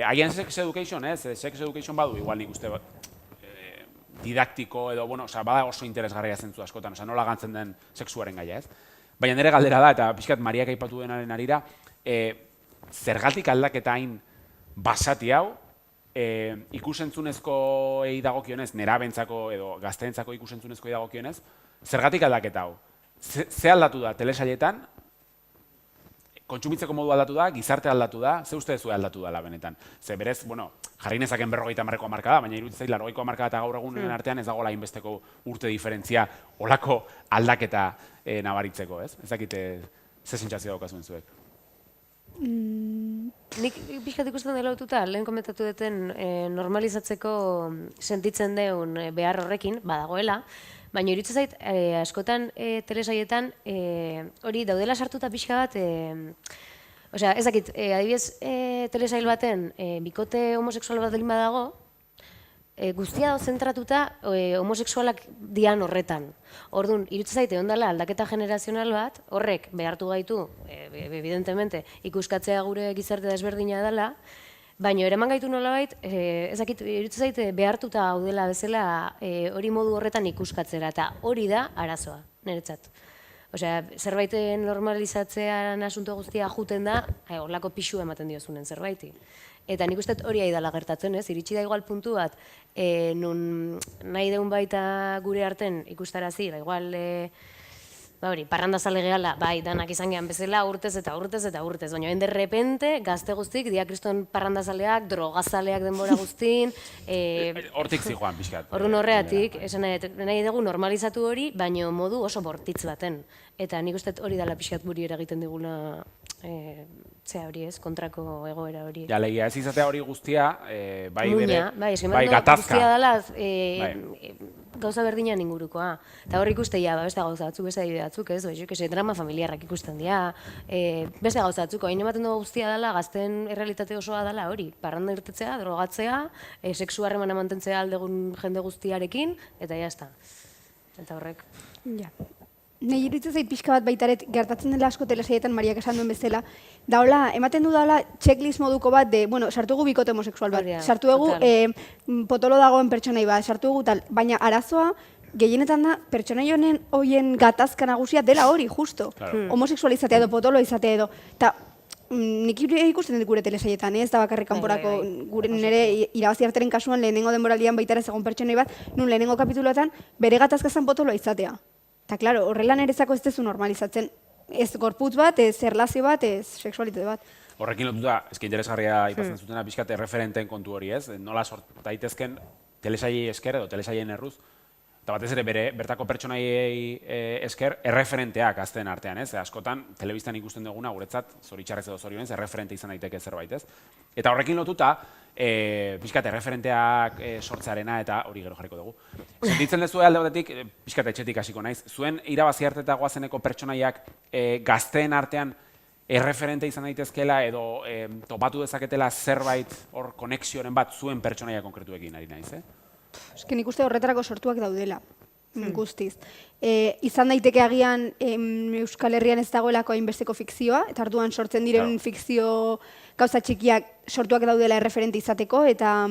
Haien Sex Education, ez? Sex Education badu, igual nik uste didaktiko edo, bueno, bada oso interesgarria zentzu askotan, nola gantzen den sexuaren gaia, ez? Baina nire galdera da, eta pixkat Mariak aipatu denaren arira, zergatik aldaketa hain basati hau, ikusentzunezkoei dagokionez, nerabentzako edo gazteentzako ikusentzunezkoei dagokionez, zergatik aldaketa hau? Ze aldatu da telesailetan, kontsumitzeko modu aldatu da, gizarte aldatu da, ze uste zuen aldatu dela benetan? Ze berez, bueno, jarri nezaken 50ko hamarkada, baina iruditzen zait 80ko hamarkada eta gaur egunen artean ez dagoela hainbesteko urte diferentzia olako aldaketa nabaritzeko, ez? Ez dakite ze sentsazio daukazuen zuek. Nik pixkat ikusten dela lotuta, lehen komentatu duten normalizatzeko sentitzen deun behar horrekin, badagoela, baina iruditzen zait, askotan telesaietan hori daudela sartuta pixka bat, osea, ez dakit, adibidez telesail baten bikote homosexual bat delin badago, guztia zentratuta homosexualak dian horretan. Orduan, iruditzen zaite ondala aldaketa generazional bat, horrek behartu gaitu, evidentemente, ikuskatzea gure gizarte desberdina dela, baina eraman gaitu nolabait, ezakit, iruditzen zaite behartuta gaudela bezala hori modu horretan ikuskatzera, eta hori da arazoa, niretzat. Osea, zerbaiten normalizatzean asunto guztia juten da, horlako pixu ematen diozunen zerbaiti. Eta nik uste hori aidala gertatzen, ez? Iritsi da igual puntu bat, nun nahi deun baita gure arten ikustarazi, igual, hori, parrandazale gehala, bai, danak izan gehan bezala urtez eta urtez eta urtez, baina de repente, gazte guztik, diakriston parrandazaleak, drogazaleak denbora guztin. Hortik zijoan, pixkat. Horren horreatik, nahi dugu normalizatu hori, baina modu oso bortitz baten. Eta nik uste hori dala pixkat buri egiten digula, zea hori ez, kontrako egoera hori. Ja, legia ez izatea hori guztia, bai Muña, bere, bai gatazka. Guztia dela, gauza berdinan ingurukoa. Eta hor ikustea, beste gauza batzuk, beste adibide batzuk, ez, drama familiarrak ikusten dira, beste gauza batzuk, hain ematen dugu guztia dela, gazten errealitate osoa dela hori, parranda irtetzea, drogatzea, sexu harremana mantentzea aldegun jende guztiarekin, eta jazta. Eta horrek. Ja. Nei iruditzen zait pixka bat baitaret gertatzen dela asko telesaietan Mariak esan duen bezala, da hola, ematen du daula checklist moduko bat de, bueno, sartu egu bikote homosexual bat, sartu egu potolo dagoen pertsonai bat, sartu egu tal, baina arazoa gehienetan da pertsonai honen gatazka nagusia dela hori, justo, homosexualizatea edo, potolo izatea edo, eta nik ikusten dut gure telesaietan, ez da bakarrik kanporako gure nire irabazi arteren kasuan lehenengo denboraldian baita ere egon pertsonai bat, nun lehenengo kapituloetan bere gatazka zen potoloa izatea. Eta, klaro, horrela nerezako ez dezu normalizatzen, ez gorputz bat, ez erlazio bat, ez sexualitate bat. Horrekin lotuta, eski interesgarria ipatzen zutena pixkat erreferenteen kontu hori, ez? Nola sort daitezken telesailei esker edo telesaien erruz, eta batez ere bertako pertsonaiei esker erreferenteak gazteen artean, ez? Askotan, telebistan ikusten duguna, guretzat, zoritxarrez edo zorionez, erreferente izan daiteke zerbait, ez? Eta horrekin lotuta, pixkat erreferenteak sortzearena eta hori gero jarriko dugu. Sentitzen duzu alde batetik, pixkat etxetik hasiko naiz, zuen irabazi arte eta goazeneko pertsonaiak gazteen artean erreferente izan daitezkela edo topatu dezaketela zerbait hor konexioren bat zuen pertsonaia konkretuekin ari naiz, Eske nik uste horretarako sortuak daudela, guztiz. Izan daiteke agian Euskal Herrian ez dagoelako hainbesteko fikzioa, eta orduan sortzen diren fikzio gauza txikiak sortuak daudela erreferente izateko, eta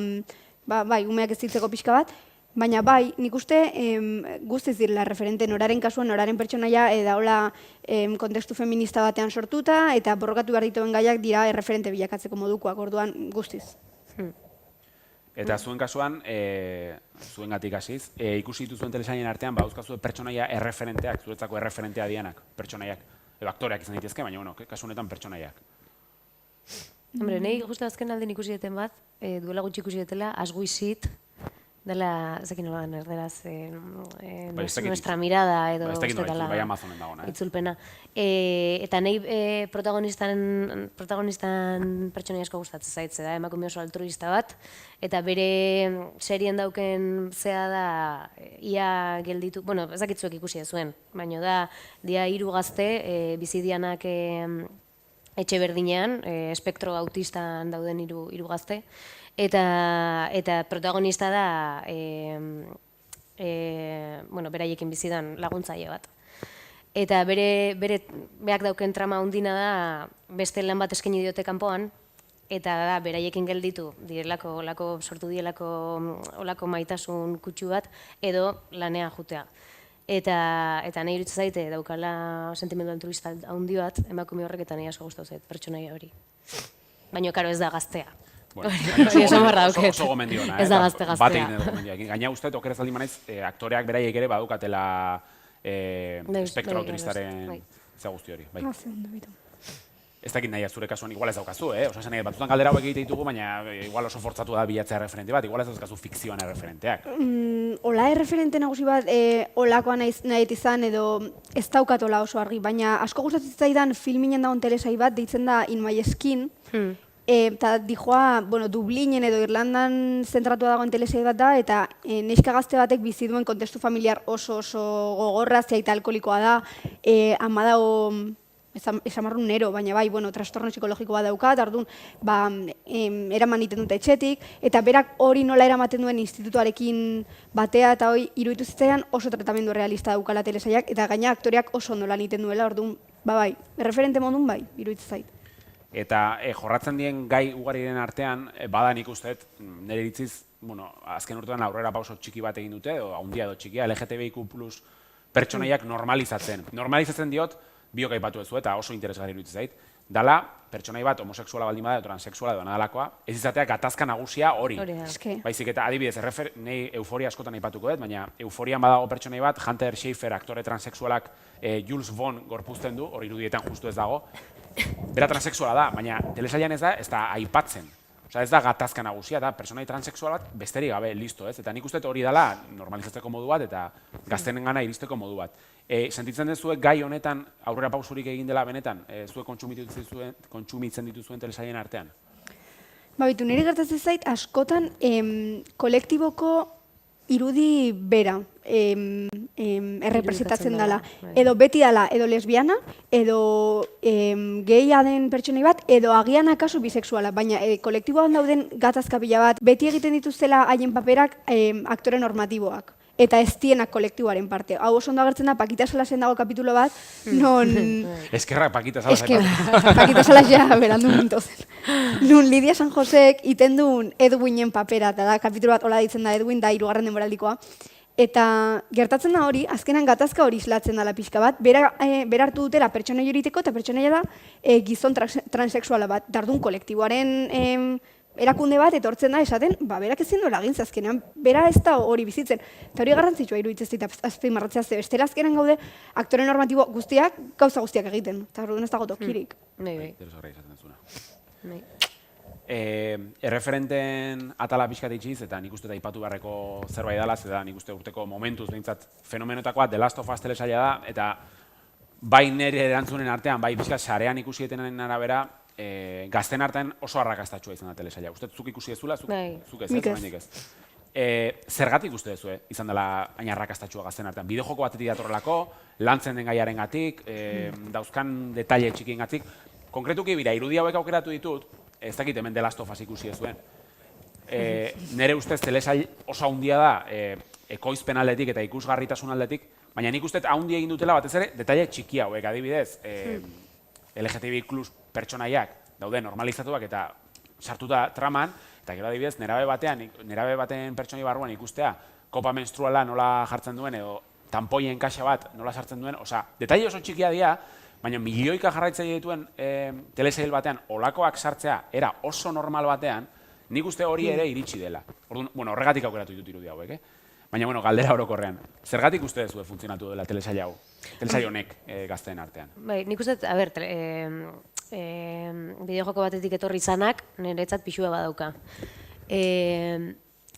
bai, umeak ez diltzeko pixka bat, baina bai, nik uste guztiz direla erreferente, noraren kasuan, noraren pertsonaia daola kontestu feminista batean sortuta, eta borrokatu behar dituen gaiak dira erreferente bilakatzeko modukoak, orduan guztiz. Eta zuen kasuan, zuengatik hasiz, ikusi dituzuen telesainen artean, bauzkazue pertsonaia erreferenteak, zuretzako erreferentea dianak, pertsonaiak, edo aktoreak izan daitezke, baina, bueno, kasu honetan pertsonaiak. Hombre, nahi justu azken alden ikusi deten bat, duela gutxi ikusi detela, Asguizit, dela, ezekin nolan erderaz, nuestra mirada edo bai Amazonen dagoena. Itzulpena. Eta nahi protagonistan pertsonai asko gustatzen zaitze da, emakume oso altruista bat, eta bere serien dauken zea da, ia gelditu, bueno, ezakitzuek ikusi zuen, baina da, dia 3 gazte, bizidianak etxe berdinean, espektro autistan dauden 3 gazte, eta protagonista da beraiekin bizidan laguntzaile bat. Eta berak dauken trama handina da beste lan bat eskaini diote kanpoan, eta da beraiekin gelditu direlako sortu olako maitasun kutsu bat edo lanea jutea. Eta nahi iruditzen zaite daukala sentimendu altruista handi bat, emakume horrek eta nahi asko gustatu zait pertsonaia hori. Baina, karo, ez da gaztea. Oso gomendio ona. Ez da gaztea. Bat egin edo gomendioa. Gaina uste, okerez aldi manaiz, aktoreak beraiek ere badukatela espektro autoristaren za guzti hori. Ez dakit nahi zure kasuan, igual ez daukazu, Osa, batzutan galdera hauek egite ditugu, baina igual oso fortzatu da bilatzea referente bat, igual ez dauzkazu fikzioan erreferenteak. Ola erreferente nagusi bat, olakoa nahi izan edo ez daukatola oso argi, baina asko gustatzen zaidan filminen dagoen telesai bat, deitzen da In My Skin, eta dijoa, Dublinen edo Irlandan zentratua dagoen telesai bat da, eta neska gazte batek bizi duen kontestu familiar oso gogorra, zeaita alkoholikoa da, ama dago esamarrun nero, baina bai, trastorno psikologiko bat dauka, eta orduan, eraman iten dute etxetik, eta berak hori nola eramaten duen institutuarekin batea, eta hori iruditu zitzaidan oso tratamendu realista daukala telesaiak, eta gaina aktoreak oso nola egiten duela, orduan, bai, erreferente modun bai, iruditu zait. Eta jorratzen dien gai ugariren artean, bada nik usteet, nire iritziz, azken urtean aurrera pauso txiki bat egin dute, edo handia edo txikia, LGTBIQ+ pertsonaiak normalizatzen. Normalizatzen diot, biok aipatu ez eta oso interesgarri iruditzen zait, dala, pertsonai bat homosexuala baldin bada, transexuala edo nadalakoa, ez izatea gatazka nagusia hori. Baizik eta adibidez, nahi euforia askotan aipatuko dut, baina euforian badago pertsonai bat, Hunter Schafer aktore transexualak Jules Vaughn gorpuzten du, hori irudietan justu ez dago, bera transexuala da, baina telesailan ez da aipatzen. Osa, ez da gatazka nagusia, da pertsonai transexual bat besterik gabe, listo, ez? Eta nik uste hori dela normalizatzeko modu bat eta gaztenen gana iristeko modu bat. Sentitzen dezuek gai honetan aurrera pausurik egin dela benetan, zuek kontsumitzen dituzuen telesaien artean? Bitu, nire gertatzen zait, askotan kolektiboko irudi bera errepresentatzen dela. Edo beti dela, edo lesbiana, edo geia den pertsonei bat, edo agian akaso bisexuala. Baina kolektiboan dauden gatazka pila bat, beti egiten dituztela haien paperak aktore normatiboak. Eta ez dienak kolektiboaren parte. Hau oso ondo agertzen da, Pakita Salasen dago kapitulo bat, non... Eskerrak Pakita Salas. Pakita Salas ja, berandu mintozen. Nun Lidia San Josek iten duen Edwinen papera, eta da, kapitulo bat hola ditzen da Edwin, da 3. denboraldikoa. Eta gertatzen da hori, azkenan gatazka hori islatzen dela pixka bat, bera hartu dutela pertsonai horiteko, eta pertsonaia da gizon transexuala bat, dardun kolektiboaren erakunde bat etortzen da esaten, berak ezin duela egin azkenean, bera ez da hori bizitzen. Eta hori garrantzitsua iruditzen zait azpimarratzea ze bestela azkenan gaude aktore normatibo guztiak, gauza guztiak egiten. Eta hori ez dago tokirik. Erreferenten atala pixkat itxiz, eta nik uste da ipatu beharreko zerbait dela, eta nik uste urteko momentuz behintzat fenomenotakoa The Last of Us telesaila da, eta bai nire erantzunen artean, bai pixkat sarean ikusietenen arabera, gazten artean oso arrakastatxua izan da telesaila. Uste zuk ikusi ezula, zuk ez, oraindik ez. Zergatik uste duzu, izan dela hain arrakastatxua gazten artean? Bideojoko batetik datorrelako, lantzen den gaiarengatik, dauzkan detaile txikiengatik. Konkretuki bira, irudi hauek aukeratu ditut, ez dakit hemen The Last of Us ikusi ez duen. Nere ustez telesail oso handia da, ekoizpen aldetik eta ikusgarritasun aldetik, baina nik uste handia egin dutela batez ere, detaile txiki hauek, adibidez, LGTBI+ pertsonaiak daude normalizatuak eta sartuta traman, eta gero adibidez, nerabe baten pertsonai barruan ikustea, kopa menstruala nola jartzen duen, edo tanpoien kaxa bat nola sartzen duen, osea, detaile oso txikia dira, baina milioika jarraitzaile dituen telesail batean olakoak sartzea era oso normal batean, nik uste hori ere iritsi dela. Orduan, horregatik aukeratu ditut irudi hauek, Baina, galdera orokorrean, zergatik uste duzu funtzionatu dela telesail hau? Telesail honek gazteen artean? Bai, nik uste, bideojoko batetik etorri izanak, niretzat pixua badauka.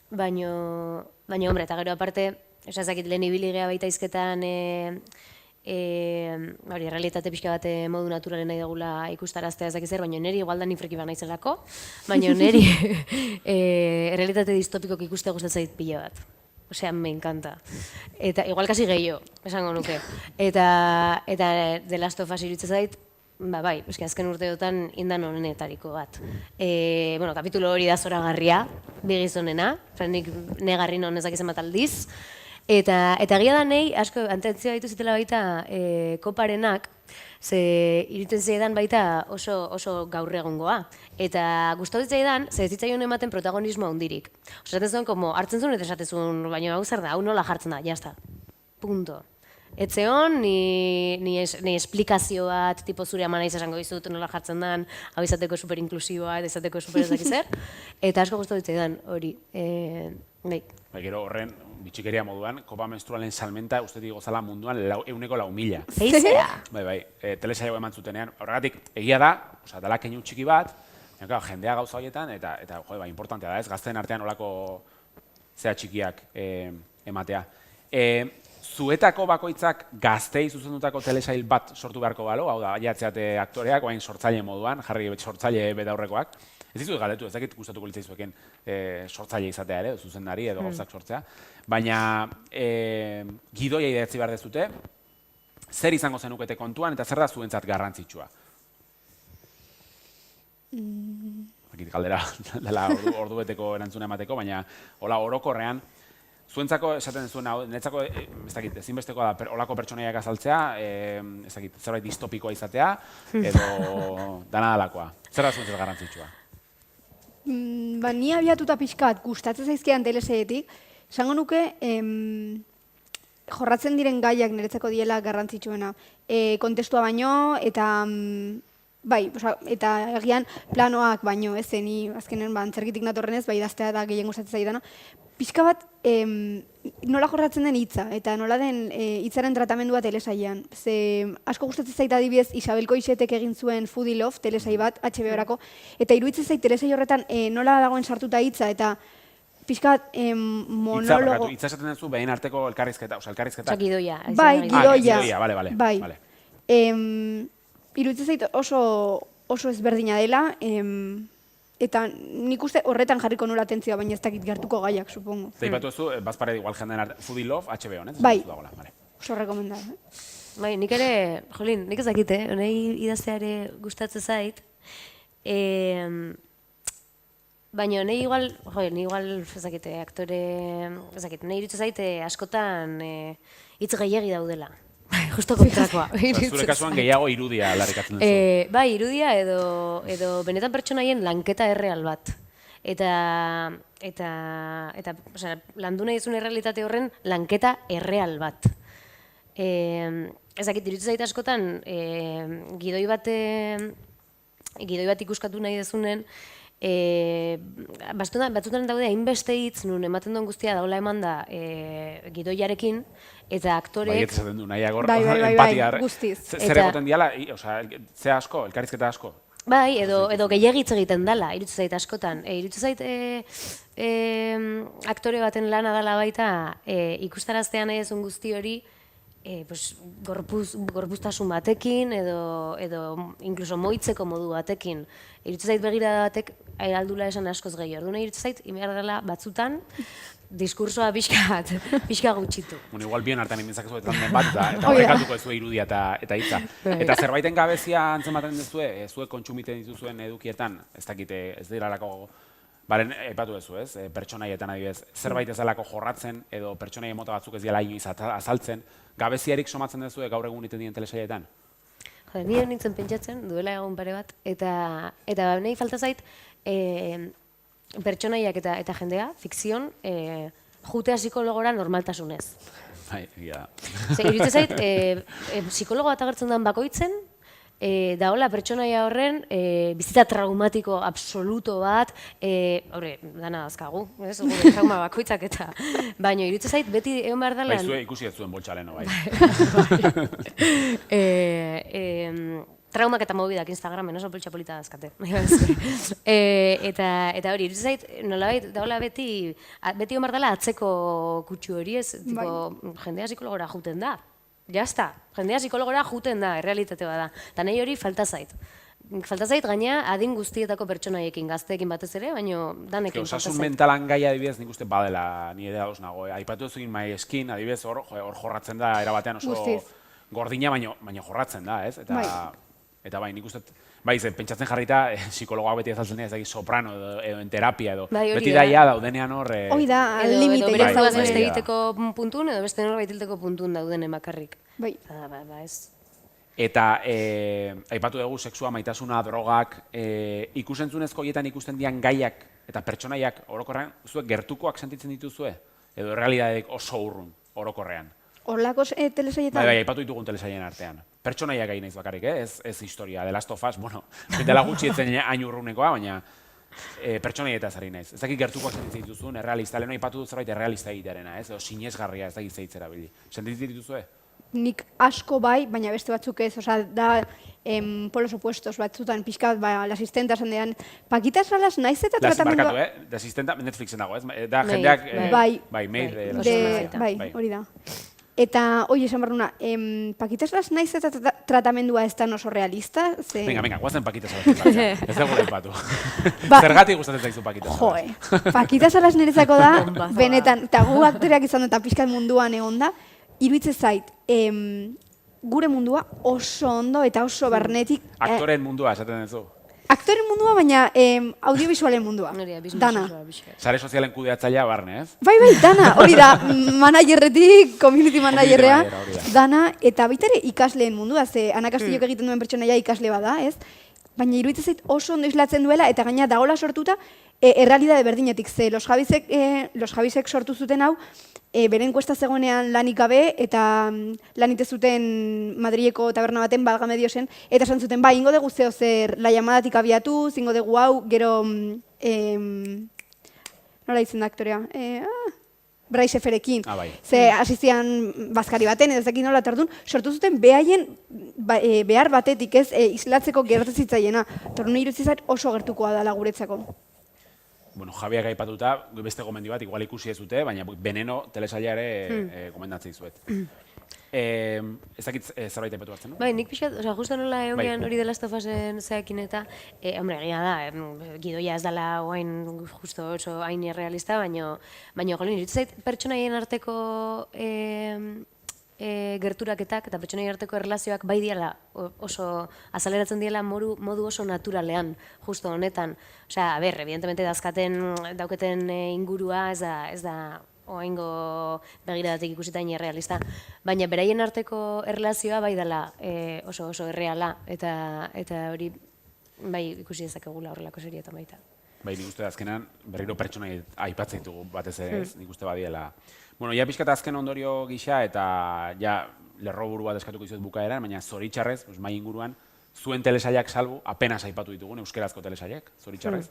Baina, hombre, eta gero aparte, ezakit lehen ibili gea baita izketan, realitate pixka bat modu naturalen nahi dugula ikustaraztea ezak zer, baina niri igual da ni freki ba naizelako, baina niri realitate distopikok ikuste gustatzen zait pila bat. Osea, me encanta. Eta igual kasi gehiago, esango nuke. Eta The Last of Us iruditzen zait, bai, azken urteotan indan honenetariko bat. Kapitulo hori da zoragarria, bigizonena, nik negarri non ezakizen bat aldiz. Eta egia da nahi, asko, antentzioa ditu zitela baita koparenak, ze iruditzen zaidan baita oso gaur egongoa. Eta gustatu zitzaidan, ze ez zitzaion ematen protagonismo handirik. Esaten zuen, hartzen zuen eta esaten zuen, baina hau zer da, hau nola jartzen da, jazta. Punto. Etzeon, ni esplikazio bat, tipo zure ama naiz esango dizut, nola jartzen den, hau izateko superinklusiboa, izateko superezakizer. Eta asko gustatu zitzaidan hori. Gero horren, bitxikeria moduan, kopa menstrualen salmenta uste gozala munduan 104.000. Eizea? Bai, telesaio eman zutenean. Horregatik, egia da, dela keinu txiki bat, jendea gauza horietan, eta importantea da ez, gazteen artean olako zea txikiak ematea. Zuetako bakoitzak gaztei zuzendutako telesail bat sortu beharko balo, hau da, jatzeate aktoreak, oain sortzaile moduan, jarri sortzaile betaurrekoak. Ez dizut galdetu, ez dakit gustatuko litzaizueken sortzaile izatea ere, zuzendari edo gauzak sortzea. Baina gidoia idatzi behar dezute, zer izango zenukete kontuan eta zer da zuentzat garrantzitsua? Galdera dela ordubeteko erantzuna emateko, baina hola orokorrean, zuentzako esaten zuen, niretzako ezinbestekoa da olako pertsonaiak azaltzea, zerbait distopikoa izatea, edo dana dalakoa. Zer da zuentzat garrantzitsua? Ni abiatuta pixkat gustatzen zaizkidan telesaietik, esango nuke jorratzen diren gaiak niretzako diela garrantzitsuena. Kontestua baino, eta bai, eta egian planoak baino, ez ni azkenen antzerkitik natorrenez, bai idaztea da gehien gustatzen zaidana. Pixka bat nola jorratzen den hitza, eta nola den hitzaren tratamendua telesailean. Ze asko gustatzen zait adibidez Isabel Koixetek egin zuen Foodie Love telesai bat HBO-rako, eta iruditzen zait telesai horretan nola dagoen sartuta hitza, eta pixka bat monologo... Hitza esaten duzu behin arteko elkarrizketa, elkarrizketa... Gidoia. Bai, gidoia. Bai. Iruditzen zait oso ezberdina dela, eta nik uste horretan jarriko nula atentzioa, baina ez dakit gertuko gaiak, supongo. Zaipatu zu, bazpare igual jenden arte, Foodie Love, HBO, ez? Bai, oso rekomendar. Bai, nik ere, Jolin, nik ez dakit, honei idazteare gustatzen zait, baina nahi igual, ezakite, aktore, ezakite, nahi iruditzen zaite askotan hitz gehiagi daudela. Justo kontrakoa. Zure kasuan gehiago irudia aldarrikatzen duzu. Bai, irudia edo benetan pertsonaien lanketa erreal bat. Eta landu nahi duzun errealitate horren lanketa erreal bat. Ezakit, iruditzen zaite askotan, gidoi bat ikuskatu nahi dezunen, batzutan daude hainbeste hitz nun ematen duen guztia daula eman da gidoiarekin eta aktorek... Bai, ez esaten du nahiagor, bai, guztiz. Zer egoten diala, ze asko, elkarrizketa asko? Bai, edo gehiagitz egiten dala, iruditzen zait askotan. Iruditzen zait aktore baten lana dala baita ikustaraztean nahi ezun guzti hori gorpuztasun batekin edo inkluso moitzeko modu batekin. Iruditzen zait begira batek aldula esan askoz gehiago. Orduan iruditzen zait inbehar dela batzutan diskursoa pixka gutxitu. Bueno, igual bien hartan inbintzak zuen bat, eta horrekatuko ez irudia eta hitza. Eta zerbaiten gabezia antzematen duzue, zuek kontsumiten dituzuen edukietan, ez dakite, ez diralako, baren, aipatu duzu ez, pertsonaietan adibidez, zerbait ez dalako jorratzen, edo pertsonaie mota batzuk ez diala inoiz azaltzen, gabeziarik somatzen duzue gaur egun iten dien telesaietan? Jode, nire nintzen pentsatzen, duela egun pare bat, eta nahi falta zait, pertsonaiak eta jendea, fikzion, jutea psikologora normaltasunez. Bai, egia da. Iruditzen zait, psikologo bat agertzen den bakoitzen, da hola pertsonaia horren bizitza traumatiko absoluto bat, dana dazkagu, gure trauma bakoitzak eta, baina iruditzen zait, beti egon behar dalan... Bai, zue ikusi ez zuen boltxaleno, bai. Traumak eta mobidak Instagramen oso poltsa polita dazkate. Eta hori, iruditzen zait, nolabait, daola beti omar dela atzeko kutsu hori ez, jendea psikologora juten da. Jazta, jendea psikologora juten da, errealitate bada. Eta nahi hori falta zait. Falta zait, gaina adin guztietako pertsonaiekin, gazteekin batez ere, baina danekin falta zait. Osasun mentalan gaia adibidez nik uste badela, ni ere dauz nago. Aipatu zuen maeskin, adibidez hor jorratzen da, erabatean oso gordina, baina jorratzen da, ez? Eta bai, nik uste, bai, pentsatzen jarrita, psikologoak beti azaltzen dira, ez dakit soprano edo en terapia edo, beti daia daudenean hor... Hoi da, al limite. Edo bere beste egiteko puntun, edo beste norbait hilteko puntun dauden emakarrik. Bai. Ba, ez. Eta aipatu dugu sexua, maitasuna, drogak, ikusentzunezko horietan ikusten dian gaiak eta pertsonaiak orokorrean, zuek gertukoak sentitzen dituzue? Edo realitateek oso urrun, orokorrean? Horlako telesaietan? Bai, aipatu ditugun telesaien artean. Pertsonaiak gai naiz bakarrik, ez historia, The Last of Us, bueno, dela gutxi etzen hain urrunekoa, baina pertsonaietaz ari naiz. Ez dakit gertukoak sentitzen dituzun, errealista, leheno aipatu dut zerbait errealista egitearena, ez? Edo sinesgarria, ez dakit zeitzera bili. Sentitzen dituzue? Nik asko bai, baina beste batzuk ez, oza, da polos opuestos batzutan, pixkat, la asistenta esan dean, Paquita Salas naiz eta tratamendua... Barkatu, de asistenta Netflixen dago, ez? Da jendeak... Bai, bai, hori da. Eta, hori esan barruna, Paquita Salas naiz eta tratamendua ez da oso realista? Venga, guazen Paquita Salas. Ez dugu lehpatu. Zergatik gustatzen zaizu Paquita Salas? Joe, Paquita Salas niretzako da, benetan, eta gu aktoreak izan eta pixkat munduan egon da, iruditzen zait, gure mundua oso ondo eta oso barnetik... Aktoren mundua, esaten duzu? Aktoren mundua, baina audiovisualen mundua. Dana. Sare sozialen kudeatzailea barne, ez? Bai, dana. Hori da, managerretik, community managerrea, dana, eta baita ere ikasleen mundua, ze Ana Castillok egiten duen pertsonaia ikasle bada, ez? Baina iruditzen zait oso ondo islatzen duela, eta gaina dagoela sortuta, errealidade berdinetik, ze Los Javisek sortu zuten hau, beren kuesta zegoenean lanik gabe, eta lanite zuten Madrileko taberna baten Balga Mediosen, eta esan zuten, ba, ingo dugu zeo zer, la llamadatik abiatu, zingo dugu hau, gero, nola ditzen da aktorea? Bryce Eferekin. Ze asistian bazkari baten, edo zekin nola tardun, sortu zuten behaien behar batetik ez islatzeko gertazitzaiena. Tornu irutzizat oso gertukoa dela guretzako. Bueno, Javiak aipatuta, beste gomendio bat, igual ikusi ez dute, baina Veneno telesaila ere gomendatzen dizuet. Ez dakit zerbait aipatu hartzen, no? Bai, nik pixat, justo nola eugean hori The Last of Usen zeakin eta, hombre, egia da, gidoia ez dela oain justo oso hain irrealista, baina golin, irutzen zait pertsonaien arteko gerturaketak eta pertsonaien arteko erlazioak bai diala oso azaleratzen diela modu oso naturalean, justo honetan. Osea, evidentemente dauketen ingurua ez da oaingo begiradatik ikusita irrealista, baina beraien arteko erlazioa bai dela oso erreala eta hori bai ikusi dezakegula horrelako serietan baita. Bai, nik uste azkenan berriro pertsonai aipatzen ditugu batez ere ez, nik uste badiela. Bueno, ja pixkat azken ondorio gisa eta ja lerroburu bat eskatuko izuet bukaeran, baina zoritxarrez, mai inguruan, zuen telesailak salbu, apenas aipatu ditugun, euskerazko telesailak, zoritxarrez.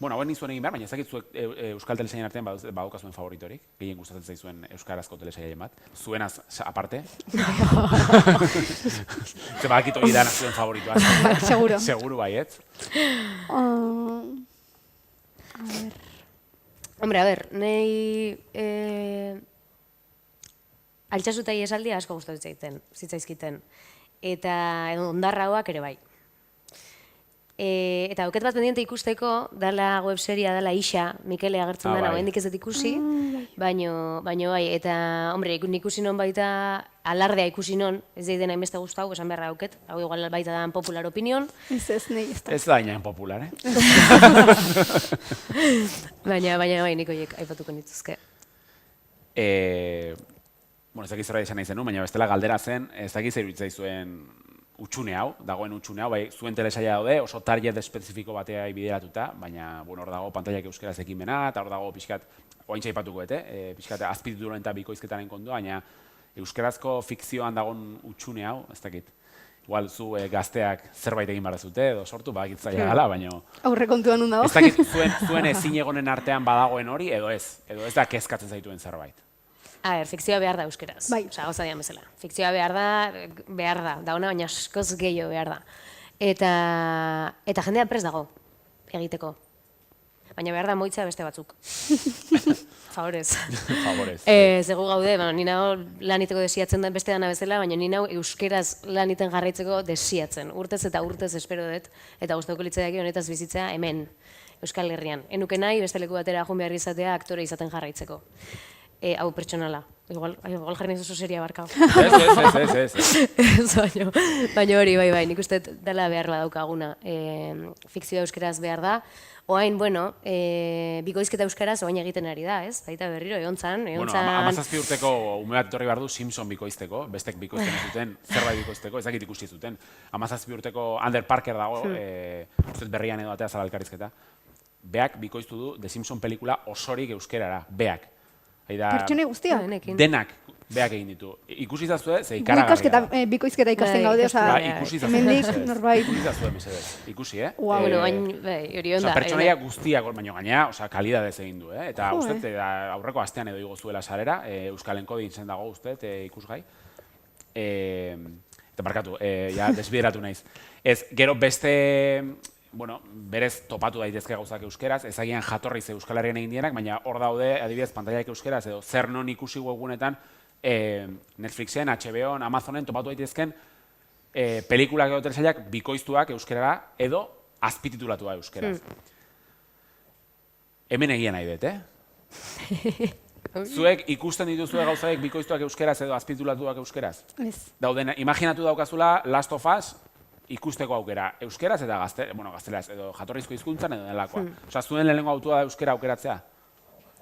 Bueno, hauen nizuen egin behar, baina ez dakit zuek euskal telesaien artean badukazuen favoritorik, gehien gustatzen zaizuen euskarazko telesaien bat, zuenaz aparte. Ze badakit hori dana zuen favoritoa. Seguro. Seguru baietz. A ver. Hombre, a ver, nahi altxasutai esaldia asko gustatzen zitzaizkiten. Eta ondarrauak ere bai. Eta auket bat pendiente ikusteko, dala webseria, dala Ixa, Mikele agertzen dena, oraindik ez dut ikusi, baino bai, eta, hombre, ikusi non baita, alardea ikusi non, ez dena hainbeste gustau, esan beharra auket, hau igual baita da popular opinion. Ez nahi ez da. Ez da inain popular, Baina bai, nik horiek aipatuko nituzke. Bueno, ez dakit zerbait esan nahi zenun, baina bestela galdera zen, ez dakit zer iruditzen zuen utxune hau, dagoen utxune hau, bai, zuen telesaia daude, oso target espezifiko batea bideratuta, baina, bueno, hor dago pantailak euskaraz ekimena, eta hor dago pixkat, oaintza aipatuko, pixkat azpitituloen eta bikoizketaren kontua, baina euskarazko fikzioan dagoen utxune hau, ez dakit, igual zu gazteak zerbait egin behar zute, edo sortu, badakit zaila gala, baina... Aurrekontuan nun dago. Ez dakit zuen ezin egonen artean badagoen hori, edo ez da kezkatzen zaituen zerbait. A ber, fikzioa behar da euskeraz. Bai. Osa, gauza dian bezala. Fikzioa behar da ona, baina askoz gehiago behar da. Eta jendea prest dago egiteko. Baina behar da moitza beste batzuk. Favorez. Favorez. Zegu gaude, ni nao lan iteko desiatzen da beste dana bezala, baina ni nao euskeraz lan iten jarraitzeko desiatzen. Urtez eta urtez espero dut, eta gustatuko litzaiake honetaz bizitzea hemen, Euskal Herrian. Enuke nahi beste leku batera joan behar izatea aktore izaten jarraitzeko. Hau pertsonala. Igual jarri nahi oso seria barkau. Ez. Baina hori, bai, nik uste dela behar daukaguna. Fikzioa euskeraz behar da. Oain, bueno, bikoizketa euskaraz oain egiten ari da, ez? Baita berriro, egontzan. Bueno, 17 urteko ume bat etorri behar du Simpson bikoizteko, bestek bikoizten zuten, zerbait bikoizteko, ez dakit ikusi zuten. 17 urteko Ander Parker dago, ustez berrian edo atea zara elkarrizketa. Beak bikoiztu du The Simpson pelikula osorik euskerara, beak. Pertsone guztia? Denak beak egin ditu. Ikusi zazue, ze ikaragarria da. Bikoizketa ikasten gaude, oza, hemendik norbait. Ikusi zazue, mesedez. Ikusi, Bueno, hori onda. Pertsonaia guztiak, baina gaina, kalidadez egin du, eta uste, aurreko astean edo igo zuela sarera, Euskal Enkodi izen dago uste, ikusgai. Eta barkatu, ja, desbideratu naiz. Ez, gero beste... Bueno, berez topatu daitezke gauzak euskeraz, ezagian jatorriz Euskal Herrian egin dienak, baina hor daude, adibidez, pantaiak euskeraz, edo zer non ikusi webgunetan, Netflixen, HBO-n, Amazonen topatu daitezken pelikulak edo telesailak bikoiztuak euskerara, edo azpititulatua euskeraz. Hemen egia nahi dut, Zuek ikusten dituzue gauzaek bikoiztuak euskeraz edo azpititulatuak euskeraz? Ez. Dauden, imaginatu daukazula Last of Us, ikusteko aukera, euskeraz eta gazteleraz, edo jatorrizko hizkuntzan edo delakoa. Osa, zuen lehenengo autua da euskera aukeratzea?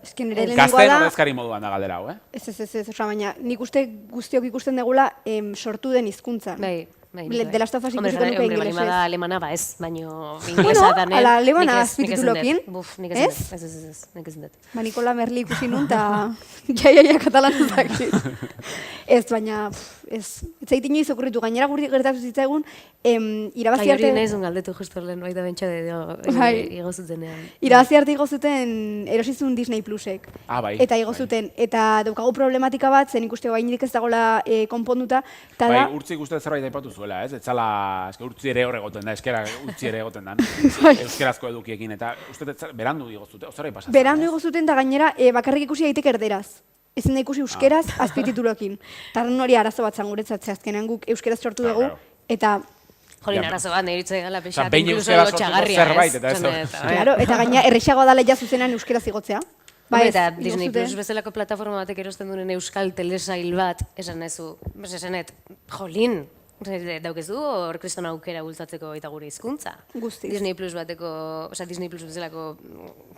Gazteen ordezkari moduan da galdera hau, Ez, baina nik uste guztiok ikusten degula sortu den hizkuntzan. Bai. De Last of Us ikusiko nuke ingelesez. Hombre, da alemana ba ez, baino inglesa da nen. Ala alemana azpititulokin. Nik ez dut. Ba, Nikola Merli ikusi nun, eta jaia katalanuzak. Ez, baina, ez zait inoiz okurritu, gainera gurti gertatu zitzaigun, irabazi arte... Hori nahi zuen galdetu justo lehen, baita bentsa igozutenean. Irabazi arte igozuten erosizun Disney Plusek. Eta igozuten, eta daukagu problematika bat, zen ikuste bainirik ez dagoela konponduta. Bai, urtzik uste zerbait aipatu zuela, ez? Etzala, urtzi ere hor egoten da, eskera utzi ere egoten da. Euskerazko edukiekin, eta uste berandu igozute, ozerai pasatzen. Berandu igozuten, eta gainera bakarrik ikusi daiteke erderaz. Ezin da ikusi euskeraz azpititulokin. Tarren hori arazo bat zanguretzat, azkenean guk euskeraz sortu dugu, eta... Jolin, arazo bat, nire itzai gala peixat, behin euskera sortuko zerbait, eta ez. Claro, eta gaina errexagoa dala ja zuzenan euskaraz igotzea. Eta Disney Plus bezalako plataforma batek erosten duen euskal telesail bat, esan ezu, esanet, jolin, daukezu hor kriston aukera bultzatzeko eta gure hizkuntza. Guztiz. Disney Plus bateko, Disney Plus bezalako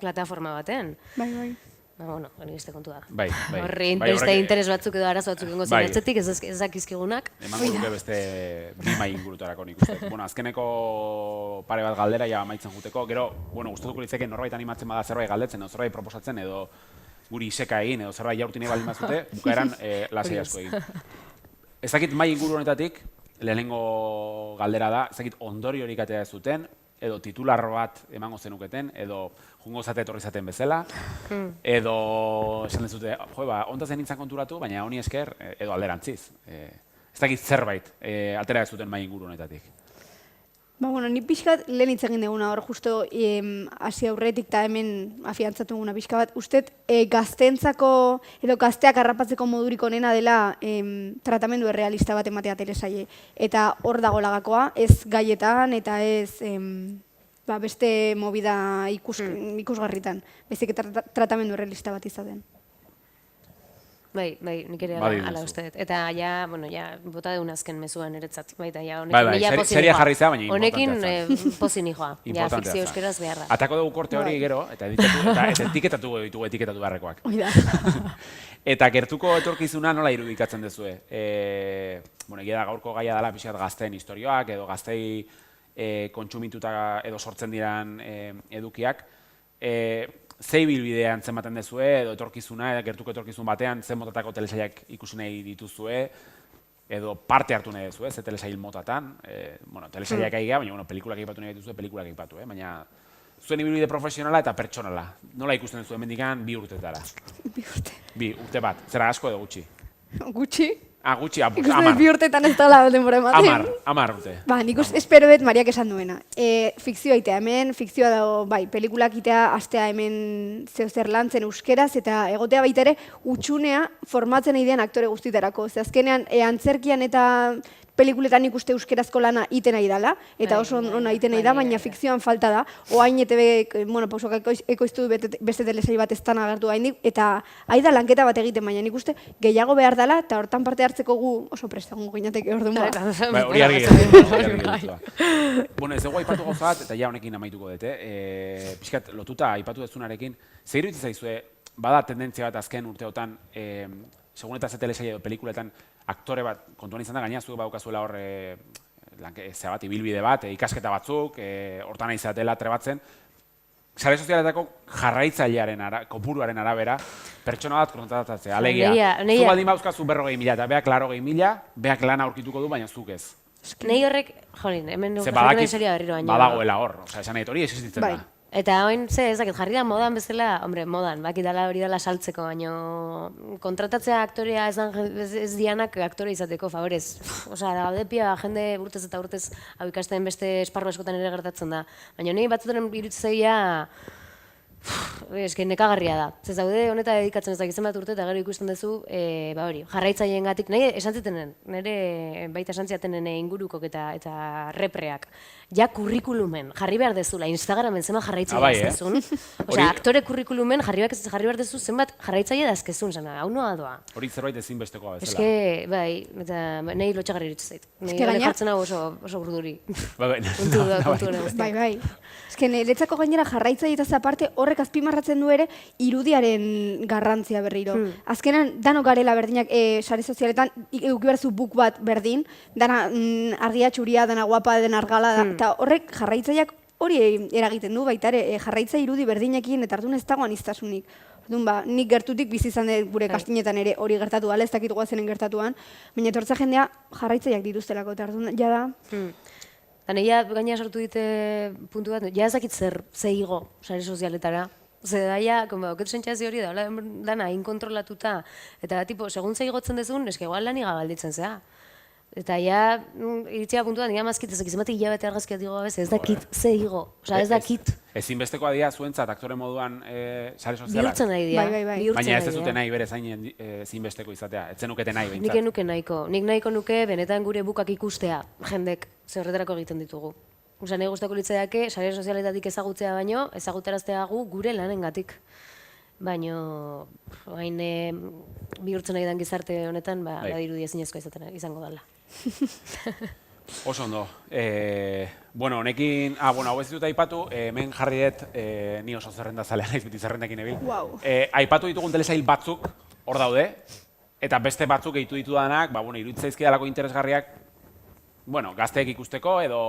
plataforma baten. Bai. Bueno, hori beste kontu da. Bai. Horri beste interes batzuk edo arazo batzuk ingo zen etxetik, ez dakizkigunak. Emango duke beste bimai ingurutarako nik uste. Bueno, azkeneko pare bat galdera ja amaitzen juteko. Gero, bueno, gustatuko litzeke norbait animatzen bada zerbait galdetzen, edo zerbait proposatzen, edo guri iseka egin, edo zerbait jaurti nahi baldin bazute, bukaeran lasai asko egin. Ez dakit mai inguru honetatik, lehenengo galdera da, ez dakit ondoriorik atea ez zuten, edo titular bat emango zenuketen, edo jungo zate etorri zaten bezala, edo esan dezute, jo, ondazen nintzen konturatu, baina honi esker, edo alderantziz. Ez dakit zerbait, atera ez duten mai inguru honetatik. Bueno, ni pixkat lehen hitz egin duguna hor, justo hasi aurretik eta hemen afiantzatu duguna pixka bat. Usted gazteentzako edo gazteak harrapatzeko modurik onena dela tratamendu errealista bat ematea telesaile. Eta hor dago lagakoa, ez gaietan eta ez beste movida ikusgarritan. Bezik tratamendu errealista bat izaten. Bai, nik ere ala uste dut. Eta ja, bota deun azken mezuan eretzat. Baita, ja, seria jarri zea, baina honekin pozin nijoa. Ja, fikzio euskeraz beharra. Atako dugu korte hori gero, eta etiketatu ditugu etiketatu beharrekoak. Eta gertuko etorkizuna nola irudikatzen duzue? Egia da gaurko gaia dela pixkat gazteen historioak, edo gaztei kontsumituta edo sortzen diran edukiak. Zei bilbidea antzematen dezue, edo etorkizuna, gertuko etorkizun batean, zen motatako telesailak ikusi nahi dituzue, edo parte hartu nahi dezue, ze telesail motatan. Telesailak aiga, baina pelikulak aipatu nahi dituzue, pelikulak aipatu, baina zuen ibilbide profesionala eta pertsonala. Nola ikusten duzue mendikan 2 urtetara? 2 urte. 2 urte bat, zera asko edo gutxi? Gutxi? Gutxi, ikusten 2 urtetan ez dela denbora ematen. 10 urte. Nik espero dut Mariak esan duena. Fikzioa itea hemen, fikzioa dago, pelikulak itea astea hemen zer lantzen euskeraz, eta egotea baita ere, utxunea formatzen idean aktore guztietarako. Ze azkenean, antzerkian eta pelikuletan ikuste euskerazko lana iten nahi dela, eta oso ona iten nahi da, baina fikzioan falta da. Oain ETB, pausoak ekoiztu beste telesail bat ez tan agertu gaindik, eta ari da lanketa bat egiten, baina nik uste gehiago behar dela, eta hortan parte hartzeko gu oso prestagun ginateke orduan ba. Hori argi gehiago. Ez dugu aipatu gauza bat, eta ja honekin amaituko dute. Piskat, lotuta aipatu dezunarekin, zer iruditzen zaizue, bada tendentzia bat azken urteotan, segun eta ze telesail edo pelikuletan, aktore bat, kontuan izan da, gaina zuek badaukazuela hor bat, ibilbide bat, ikasketa batzuk, hortan izatela trebatzen, sare sozialetako jarraitzailearen kopuruaren arabera, pertsona bat kontratatzea, alegia. Zu baldin bauzkazu 40.000 eta beak 80.000, beak lana aurkituko du, baina zuk ez. Nei horrek, hemen jarri seria berriro baino. Badagoela hor, esan nahi hori existitzen da. Eta oin, jarri da modan bezala, modan, bakitala hori dela saltzeko, baina kontratatzea aktorea ez dianak aktore izateko, favorez. Osa, gaudepia, jende urtez eta urtez hau ikasten beste esparru askotan ere gertatzen da. Baina nahi batzutan irutzeia, nekagarria da. Ze zaude honeta dedikatzen ez dakizen bat urte eta gero ikusten duzu, hori, jarraitzaileen gatik, nahi esan zitenen, nire baita esan ziatenen ingurukok eta repreak. Ja kurrikulumen, jarri behar dezula, Instagramen zenbat jarraitzaile dazkezun. Osa, aktore kurrikulumen jarri behar dezu zenbat jarraitzaile dazkezun, zena, hau noa doa. Hori zerbait ezinbestekoa bezala. Eske, bai, eta nahi lotxagarri irutzen zait. Nahi jartzen hau oso urduri. Bai. Eske, niretzako gainera jarraitzaile eta aparte horrek azpimarratzen du ere irudiaren garrantzia berriro. Azkenan, danok garela berdinak sare sozialetan, eukiberzu buk bat berdin, dana argia txuria, dana guapa, dena argala da, eta horrek jarraitzaileak hori eragiten du baita ere, jarraitza irudi berdinekin eta hartun ez dago aniztasunik. Orduan, nik gertutik bizi izan dut gure kastinetan ere hori gertatu gala, ez dakit goazenen gertatuan, baina etortza jendea jarraitzaileak dituztelako, eta hartun jada. Eta ja gaina sortu dite puntu bat, ja ez dakit zer igo sare sozialetara. Zer da, ja, oketu sentzazio hori da, dana inkontrolatuta, eta segun ze igotzen dezun, eske igual lan igabalditzen zea. Eta ja, iritzia puntuan, ja mazkit, ez dakit hilabete argazkiat digo gabez, ez dakit, ze igo, oza, ez dakit. Ezinbestekoa dira zuentzat aktore moduan sare sozialak. Bihurtzen nahi dira. Baina ez dute nahi bere zain ezinbesteko izatea, ez zenukete nahi behintzat. Nik enuke nahiko, nik nahiko nuke benetan gure bukak ikustea, jendek, ze horretarako egiten ditugu. Osa, nahi guztako litzaiake, sare sozialetatik ezagutzea baino, ezagutaraztea gu gure lanengatik. Baina, hain bihurtzen nahi den gizarte honetan, badirudi ezinezkoa izango dela. Oso ondo. Honekin, hau ez dut aipatu, hemen jarri dut, ni oso zerrenda zalea naiz, beti zerrendakin ebil. Aipatu ditugun telesail batzuk hor daude, eta beste batzuk gehitu ditudanak, iruditzaizkidalako interesgarriak, gazteek ikusteko edo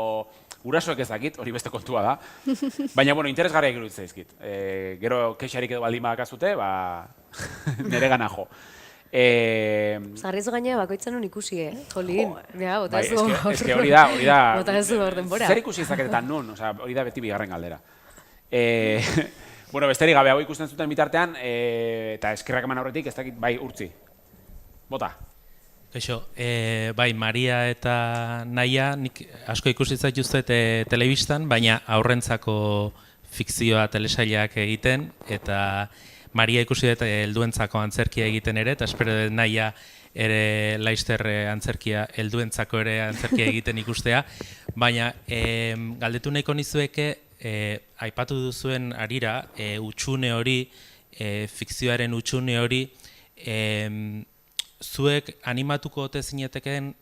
gurasoek ez dakit, hori beste kontua da. Baina, interesgarriak iruditzaizkit. Gero kexarik edo baldin badakazute, nire gana jo. Zarriz gaina bakoitzan hon ikusi, Jolín. Ja, bota Bai, ez du eske hori da, Bota ez du hor denbora. zer ikusi izaketetan nun, hori da beti bigarren galdera. Bueno, besterik gabe hau ikusten zuten bitartean, eta eskerrak eman aurretik, ez dakit, bai, urtzi. Bota. Kaixo, bai, Maria eta Naia, nik asko ikusi zaituztet telebistan, baina aurrentzako fikzioa telesailak egiten, eta Maria ikusi dut helduentzako antzerkia egiten ere, eta espero dut Naia ere Laster antzerkia, helduentzako ere antzerkia egiten ikustea, baina galdetu nahiko nizueke, aipatu duzuen arira, utxune hori, fikzioaren utxune hori, zuek animatuko ote zineteken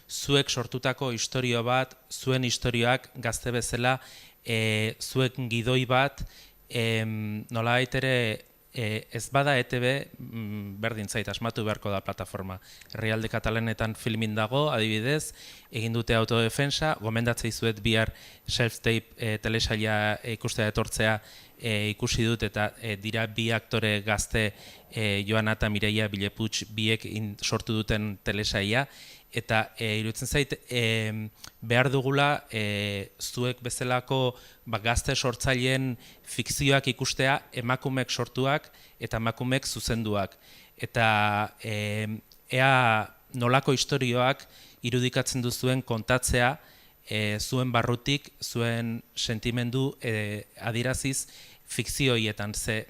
zuek sortutako istorio bat, zuen istorioak gazte bezala, zuek gidoi bat, nolabait ere ez bada ETB berdin zait, asmatu beharko da plataforma. Herrialde Katalanetan filmin dago, adibidez, egin dute autodefensa, gomendatzei zuet bihar self-tape telesaila ikustea etortzea ikusi dut, eta dira bi aktore gazte, Joana eta Mireia Bileputx biek sortu duten telesaila, eta iruditzen zait behar dugula zuek bezalako gazte sortzaileen fikzioak ikustea emakumeek sortuak eta emakumeek zuzenduak. Eta ea nolako istorioak irudikatzen duzuen kontatzea zuen barrutik, zuen sentimendu adiraziz fikzioietan, ze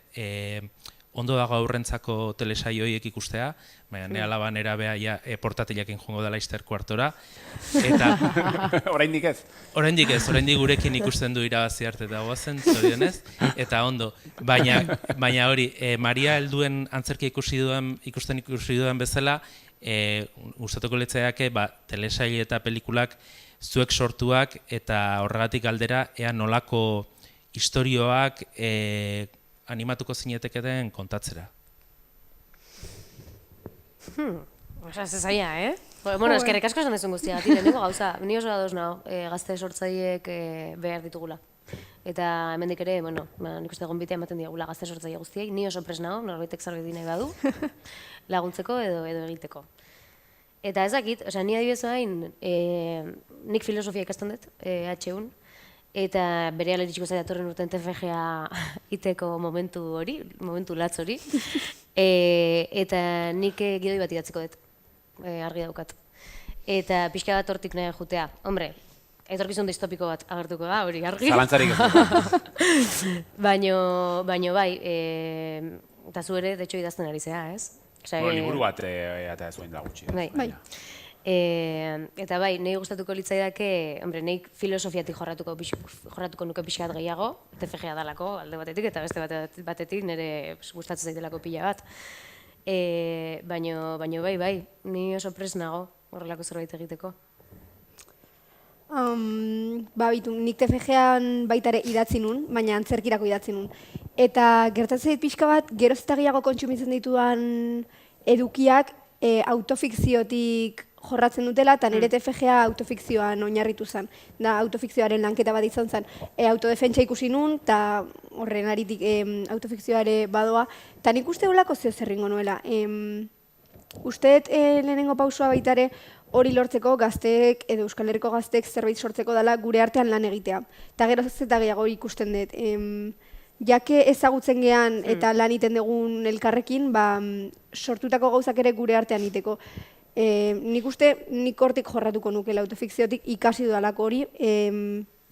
ondo dago aurrentzako telesaioiek ikustea, baina ne alaba nera beha portatilekin joango da Laster kuartora. Eta oraindik ez? Oraindik ez, oraindik gurekin ikusten du irabazi arte eta goazen, zorionez, eta ondo. Baina hori, Maria helduen antzerkia ikusten dudan bezala, gustatuko litzaiake telesail eta pelikulak zuek sortuak eta horregatik galdera ea nolako istorioak animatuko zineteketen kontatzera. Osa, zezaia, Bueno, eskerrik asko esan dezun guztiagatik, lehenengo gauza, ni oso ados nago, gazte sortzaileek behar ditugula. Eta hemendik ere, bueno, nik uste egon bitea ematen diagula gazte sortzaile guztiei, ni oso pres nago, norbaitek zerbait nahi badu, laguntzeko edo egiteko. Eta ez dakit, ni adibidez hain, nik filosofia ikasten dut, HUn, eta berehala iritsiko zait datorren urten TFGa iteko momentu latz hori, eta nik gidoi bat idatziko dut, argi daukat. Eta pixka bat hortik nahi jutea. Hombre, etorkizun distopiko bat agertuko da, hori argi. Zalantzarik ez. Baino bai, eta zu ere, de hecho, idazten ari zea, ez? Liburu bat eta zuen da gutxi. Bai. Eta bai, nahi gustatuko litzaidake, hombre, nahi filosofiatik jorratuko nuke pixkat gehiago, TFGa dalako alde batetik, eta beste batetik nire gustatzen zaitelako pila bat. Baino bai, ni oso pres nago horrelako zerbait egiteko. Nik TFGan baita ere idatzi nun, baina antzerkirako idatzi nun. Eta gertatzen dit pixka bat, geroz eta gehiago kontsumitzen ditudan edukiak autofikziotik jorratzen dutela, eta nire TFGa autofikzioan oinarritu zen. Da, autofikzioaren lanketa bat izan zen. Autodefentsa ikusi nun, eta horren aritik autofikzioare badoa. Eta nik uste holako zeo zerringo nuela. Usteet lehenengo pausua baitare hori lortzeko gazteek edo Euskal Herriko gazteek zerbait sortzeko dela gure artean lan egitea. Eta gero eta gehiago ikusten dut. Jake ezagutzen gean eta lan iten dugun elkarrekin, sortutako gauzak ere gure artean iteko. Nik uste nik hortik jorratuko nukela autofikziotik ikasi dudalako hori,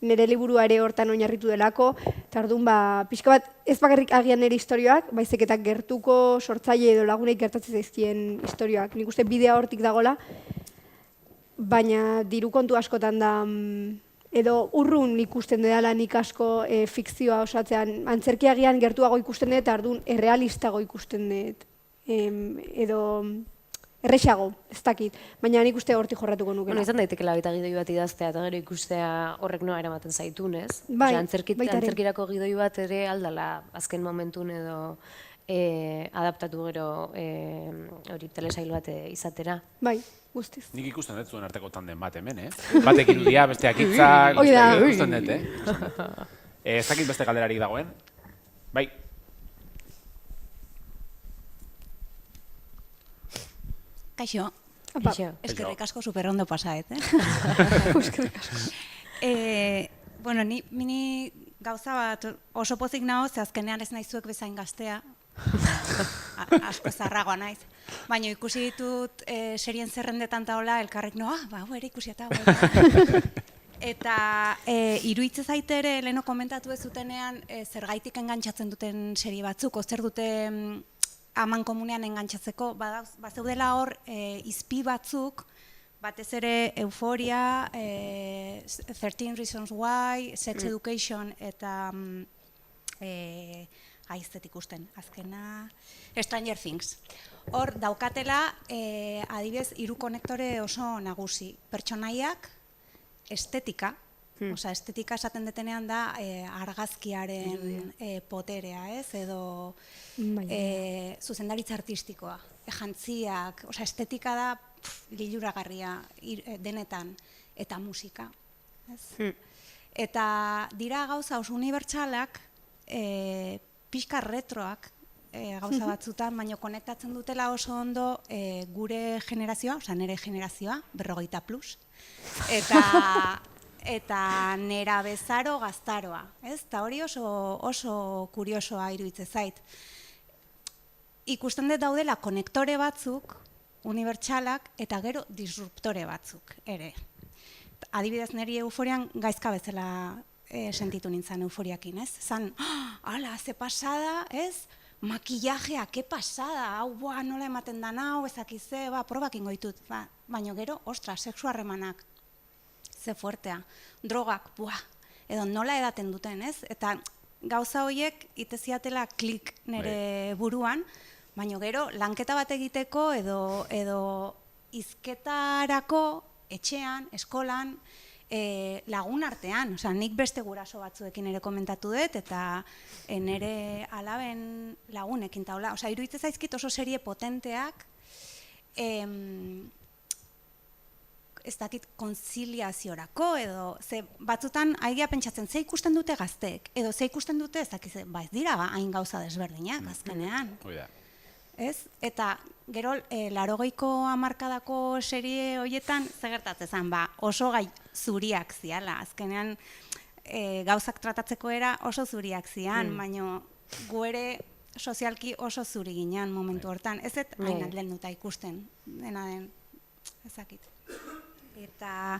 nire liburua ere hortan oinarritu delako, eta orduan pixka bat ez bakarrik agian nire historioak, baizik eta gertuko sortzaile edo lagunek gertatzen zaizkien historioak. Nik uste bidea hortik dagola, baina diru kontu askotan da, edo urrun ikusten dela nik asko fikzioa osatzean, antzerkiagian gertuago ikusten dut, eta orduan errealistago ikusten dut, edo errexago, ez dakit, baina nik uste hortik jorratuko nukela. Izan daitekela baita gidoi bat idaztea eta gero ikustea horrek noa eramaten zaitun, ez? Bai, antzerkirako gidoi bat ere aldala azken momentun edo adaptatu gero hori telesail bat izatera. Bai, guztiz. Nik ikusten dut zuen arteko tanden bat hemen, Batek irudia, besteak hitzak, ikusten dut, Ez dakit beste galderarik dagoen. Bai. Kaixo. Kaixo. Eskerrik asko super ondo pasaet, Bueno, ni gauza bat oso pozik nago, ze azkenean ez naizuek bezain gaztea. Asko zarragoa naiz. Baina ikusi ditut serien zerrendetan taola, elkarrek noa, hau ere ikusi eta Eta iruditzen zaite ere, leheno komentatu ez zutenean, zergaitik engantzatzen duten serie batzuk, zer dute aman komunean engantzatzeko, bazeudela hor izpi batzuk, batez ere Euphoria, 13 Reasons Why, Sex Education eta aiztet ikusten, azkena, Stranger Things. Hor daukatela, adibidez, 3 konektore oso nagusi, pertsonaiak, estetika, estetika esaten detenean da argazkiaren poterea, edo zuzendaritza artistikoa, jantziak, estetika da liluragarria denetan, eta musika. Eta dira gauza oso unibertsalak, pixka retroak gauza batzutan, baina konektatzen dutela oso ondo gure generazioa, nire generazioa, 40+, eta nera bezaro gaztaroa. Eta hori oso kuriosoa iruditzen zait. Ikusten dut daudela konektore batzuk, unibertsalak, eta gero disruptore batzuk ere. Adibidez, niri Euforian gaizka bezala sentitu nintzen Euforiakin, ez? Zan, ala, ze pasada, ez? Makillajea, ke pasada, hau, nola ematen da hau, ezakize, probakin goitut. Baina gero, ostra, sexu harremanak, ze fuertea, drogak, edo nola edaten duten, ez? Eta gauza horiek iteziatela klik nire buruan, baina gero, lanketa bat egiteko edo izketarako etxean, eskolan, lagun artean, nik beste guraso batzuekin ere komentatu dut, eta nire alaben lagunekin taula. Iruditzen zaizkit oso serie potenteak, ez dakit konziliaziorako, edo batzutan aigia pentsatzen, ze ikusten dute gazteek, edo ze ikusten dute ez dakit, ez dira hain gauza desberdinak azkenean. Ez? Eta gero, 80ko hamarkadako serie horietan, zegertatzen zen, oso gai zuriak ziala. Azkenean, gauzak tratatzeko era oso zuriak zian, baina gu ere sozialki oso zuri ginean momentu hortan. Ez hain alden duta ikusten, dena den, ezakit. Eta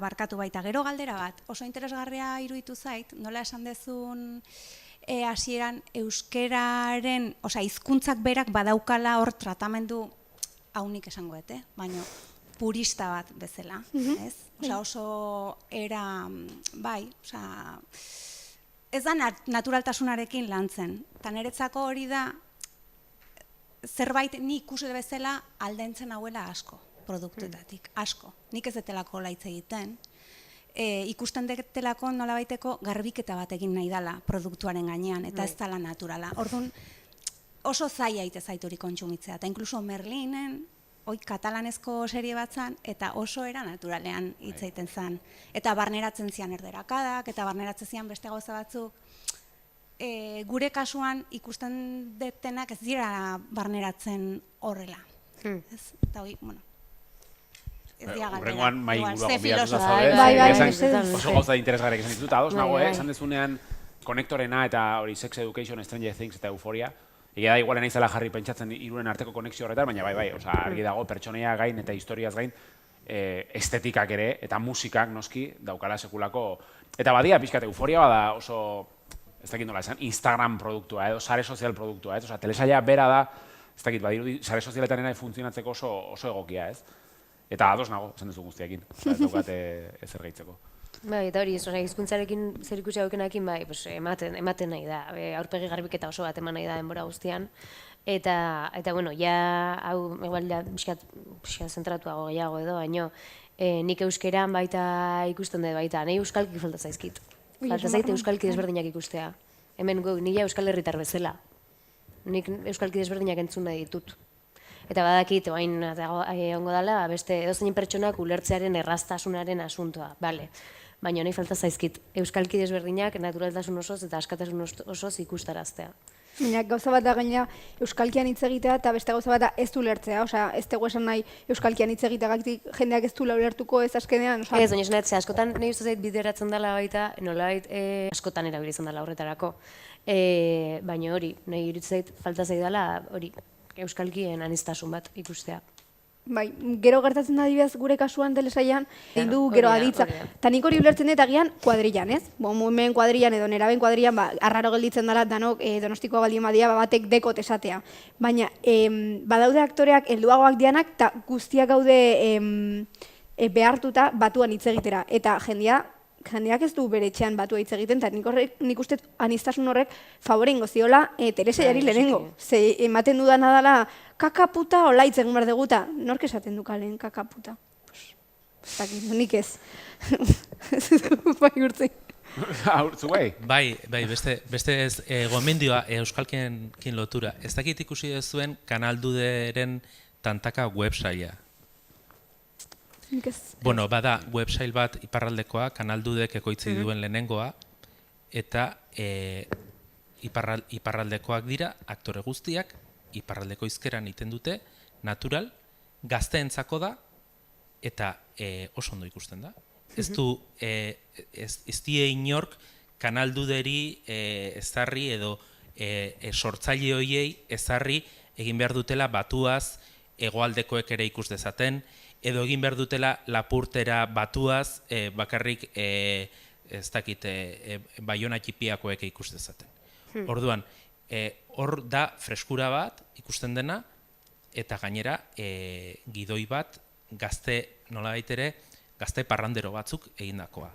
barkatu baita, gero galdera bat, oso interesgarria iruditu zait, nola esan dezun hasieran euskeraren, hizkuntzak berak badaukala hor tratamendu haunik esango dute, baina purista bat bezala, ez? Oso era, ez da naturaltasunarekin lantzen. Eta niretzako hori da, zerbait ni ikusle bezala aldentzen hauela asko, produktuetatik, asko. Nik ez detelako laitz egiten, ikusten detelako nolabaiteko garbiketa bat egin nahi dela produktuaren gainean, eta ez dela naturala. Orduan, oso zaila ite zaituri kontsumitzea, eta inkluso Merlinen, katalanezko serie bat zan, eta oso era naturalean hitz egiten zan. Eta barneratzen zian erderakadak, eta barneratzen zian beste gauza batzuk. Gure kasuan ikusten detenak ez dira barneratzen horrela. Eta hori, bueno, Urrengoan mai inguruago bilatuta zaude. Oso gauza interesgarriak esan ditut, ados nago, esan dezunean konektorena eta hori Sex Education, Stranger Things eta Euphoria. Egia da, igualen naizela jarri pentsatzen hiruren arteko konexio horretan, baina bai, argi dago pertsonaia gain eta historiaz gain estetikak ere eta musikak noski daukala sekulako. Eta badia, pixkat, Euphoria bada oso, ez dakit nola esan, Instagram produktua edo sare sozial produktua, telesaila bera da, ez dakit, badirudi, sare sozialetan ere funtzionatzeko oso egokia, ez? Eta ados nago, esan duzu guztiakin, ez daukate ezer gehitzeko. Bai, eta hori, hizkuntzarekin zer ikusi haukenakin, ematen nahi da, aurpegi garbiketa oso bat eman nahi da denbora guztian. Eta, bueno, hau, igual, pixkat zentratuago gehiago edo, baino, nik euskeran baita ikusten dut baita, nahi euskalki falta zaizkit. Falta zaite euskalki desberdinak ikustea. Hemen, nila euskal herritar bezala. Nik euskalki desberdinak entzun nahi ditut. Eta badakit, oain ongo dela, beste edozein pertsonak ulertzearen erraztasunaren asuntoa, bale. baina nahi falta zaizkit euskalki desberdinak naturaltasun osoz eta askatasun osoz ikustaraztea. Baina gauza bat da gaina euskalkian hitz egitea eta beste gauza bat da ez du lertzea, osea, ez dugu esan nahi euskalkian hitz egiteagatik jendeak ez du ulertuko ez azkenean, osea. Ez, baina esan dut, askotan nahi uste zait bideratzen dela baita, nolabait askotan erabiltzen dela horretarako. Baina hori, nahi iruditzen zait falta zaidala hori euskalkien aniztasun bat ikustea. Bai, gero gertatzen da adibidez gure kasuan telesailan, egin du gero aditza. Ta nik hori ulertzen dut agian kuadrillan, ez? Hemen kuadrillan edo neraben kuadrillan, arraro gelditzen dela danok Donostiko baldin badia batek dekot esatea. Baina badaude aktoreak helduagoak dianak eta guztiak gaude behartuta batuan hitz egitera. Eta jendeak ez du bere etxean batua hitz egiten, eta nik uste aniztasun horrek favore ingo ziola telesaiari lehenengo. Ze ematen dudana dela kakaputa hola hitz egin behar duguta. Nork esaten du kalen kakaputa? Nik ez. Bai urtzi. Urtzu bai? Bai, beste ez gomendioa euskalkienekin lotura. Ez dakit ikusi duzuen Kanal Duderen tantaka websaila. Bueno, bada website bat iparraldekoa, Kanal Dudek ekoitzi duen lehenengoa, eta iparraldekoak dira, aktore guztiak, iparraldeko hizkeran egiten dute, natural, gazteentzako da, eta oso ondo ikusten da. Ez die inork Kanal Duderi ezarri edo sortzaile hoiei ezarri egin behar dutela batuaz hegoaldekoek ere ikus dezaten, edo egin behar dutela lapurtera batuaz bakarrik ez dakit Baiona txipiakoek ikus dezaten. Orduan, hor da freskura bat ikusten dena, eta gainera gidoi bat gazte nolabait ere gazte parrandero batzuk egindakoa.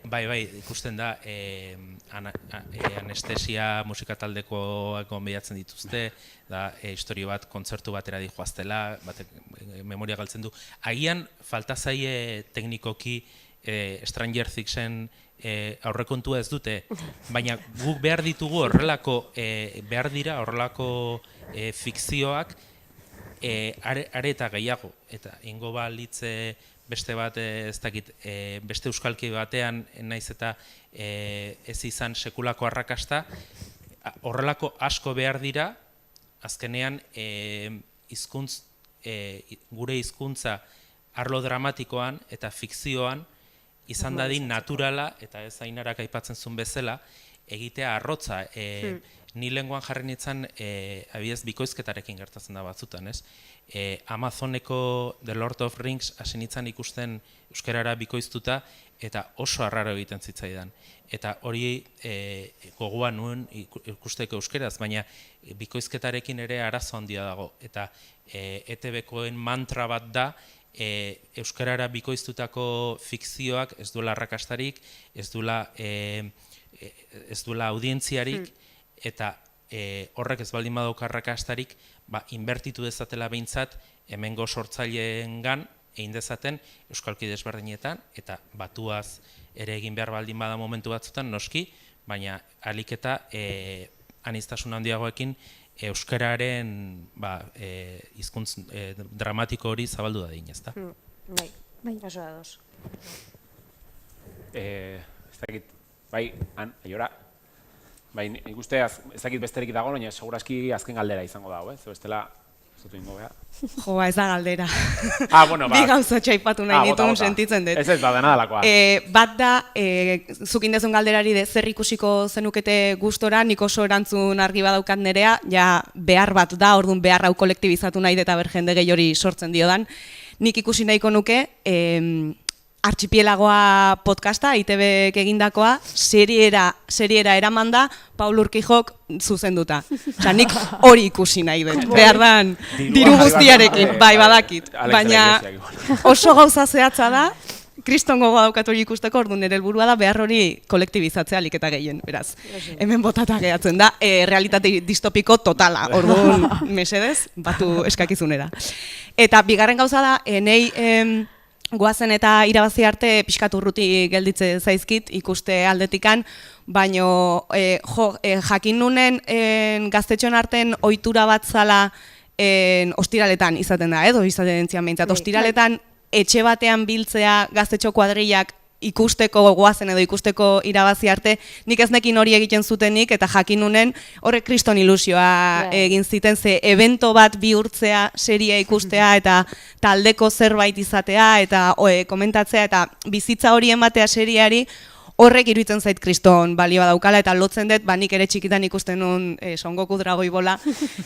Bai, ikusten da anestesia musikataldekoak gonbidatzen dituzte, da historio bat kontzertu batera dijoaztela, memoria galtzen du. Agian falta zaie teknikoki Stranger Thingsen aurrekontua ez dute, baina guk behar ditugu horrelako, behar dira horrelako fikzioak are eta gehiago, eta ingo balitze beste bat ez dakit, beste euskalki batean naiz eta ez izan sekulako arrakasta, horrelako asko behar dira, azkenean gure hizkuntza arlo dramatikoan eta fikzioan izan dadin naturala, eta ez Ainarak aipatzen zuen bezala, egitea arrotza. Ni lenguan jarri nintzen, abidez, bikoizketarekin gertatzen da batzutan, ez? Amazoneko The Lord of Rings hasi nintzen ikusten euskarara bikoiztuta, eta oso arraro egiten zitzaidan. Eta hori gogoan nuen ikusteko euskeraz, baina bikoizketarekin ere arazo handia dago. Eta ETV-koen mantra bat da, euskarara bikoiztutako fikzioak ez duela arrakastarik, ez duela audientziarik, eta horrek ez baldin badauka arrakastarik, inbertitu dezatela behintzat hemengo sortzaileengan egin dezaten euskalki desberdinetan, eta batuaz ere egin behar baldin bada momentu batzutan noski, baina ahalik eta aniztasun handiagoekin euskararen hizkuntz dramatiko hori zabaldu dadin, ezta? Bai, oso da dos. Ez dakit, bai, Aiora, bai, nik uste ez dakit besterik dago, baina segurazki azken galdera izango dago, ez? Bestela, ez dut ingo behar. Jo, ez da galdera. Bueno, Bi gauza txaipatu nahi nituen sentitzen dut. Ez badena dalakoa. Bat da, zukin dezun galderari zer ikusiko zenukete gustora, nik oso erantzun argi badaukat nerea, ja behar bat da, orduan behar hau kolektibizatu nahi eta ber jende gehi hori sortzen diodan. Nik ikusi nahiko nuke, Archipielagoa podcasta, ITBek egindakoa, seriera eraman da, Paul Urquijok zuzenduta. Osa, nik hori ikusi nahi dut, behar dan, diru guztiarekin, bai badakit. Baina oso gauza zehatza da, kriston gogoa daukat hori ikusteko, orduan nire helburua da behar hori kolektibizatzea alik eta gehien, beraz. Hemen botata gehatzen da, realitate distopiko totala, orduan mesedez, batu eskakizunera. Eta bigarren gauza da, nahi goazen eta irabazi arte pixkat urruti gelditze zaizkit ikuste aldetikan, baino jakin nunen gaztetxoen arten ohitura bat zala ostiraletan izaten da, edo izaten entzian behintzat. Ostiraletan etxe batean biltzea gaztetxo kuadrillak ikusteko goazen edo ikusteko irabazi arte, nik ez nekin hori egiten zutenik, eta jakinunen horrek kriston ilusioa egin ziten, ze evento bat bihurtzea, seria ikustea, eta taldeko zerbait izatea, eta komentatzea, eta bizitza hori ematea seriari, horrek iruditzen zait kriston balioa daukala, eta lotzen dut, nik ere txikitan ikusten nun Son Goku Dragoi Bola,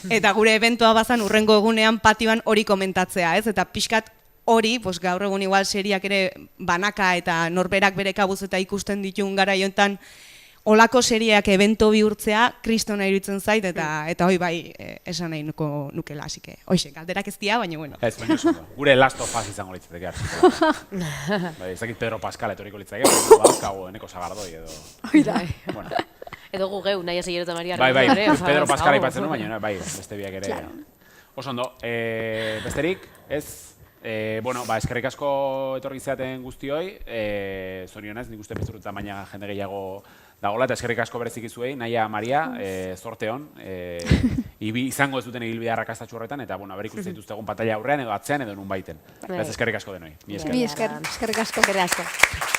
eta gure eventoa bazan urrengo egunean patioan hori komentatzea, ez? Eta pixkat hori, gaur egun igual seriak ere banaka eta norberak bere kabuz eta ikusten ditun garaioetan olako seriak evento bihurtzea kristona iruditzen zait, eta hoi bai esan nahi nukela, asike. Hoxe, galderak ez dia, baina bueno. Ez, baina oso, gure Last of Us izango litzateke hartziko. Ez dakit Pedro Pascal etorriko litzateke, bauzkago eneko sagardoi edo... Oida. Bueno. Edo gu geu, nahi hasi eta Maria. Bai, Pedro Pascal ipatzen nu, baina bai, beste biak ere. Oso ondo, besterik, ez... eskerrik asko etorri zeaten guztioi, zorionez, nik uste pizurretan baina jende gehiago dagoela, eta eskerrik asko berezik izuei, Naia, Maria, zorte hon, izango ez duten egilbidea arrakastatxu horretan, eta berik uste dituztegun pantalla aurrean edo atzean edo nun baiten. Eskerrik asko denoi. Eskerrik asko.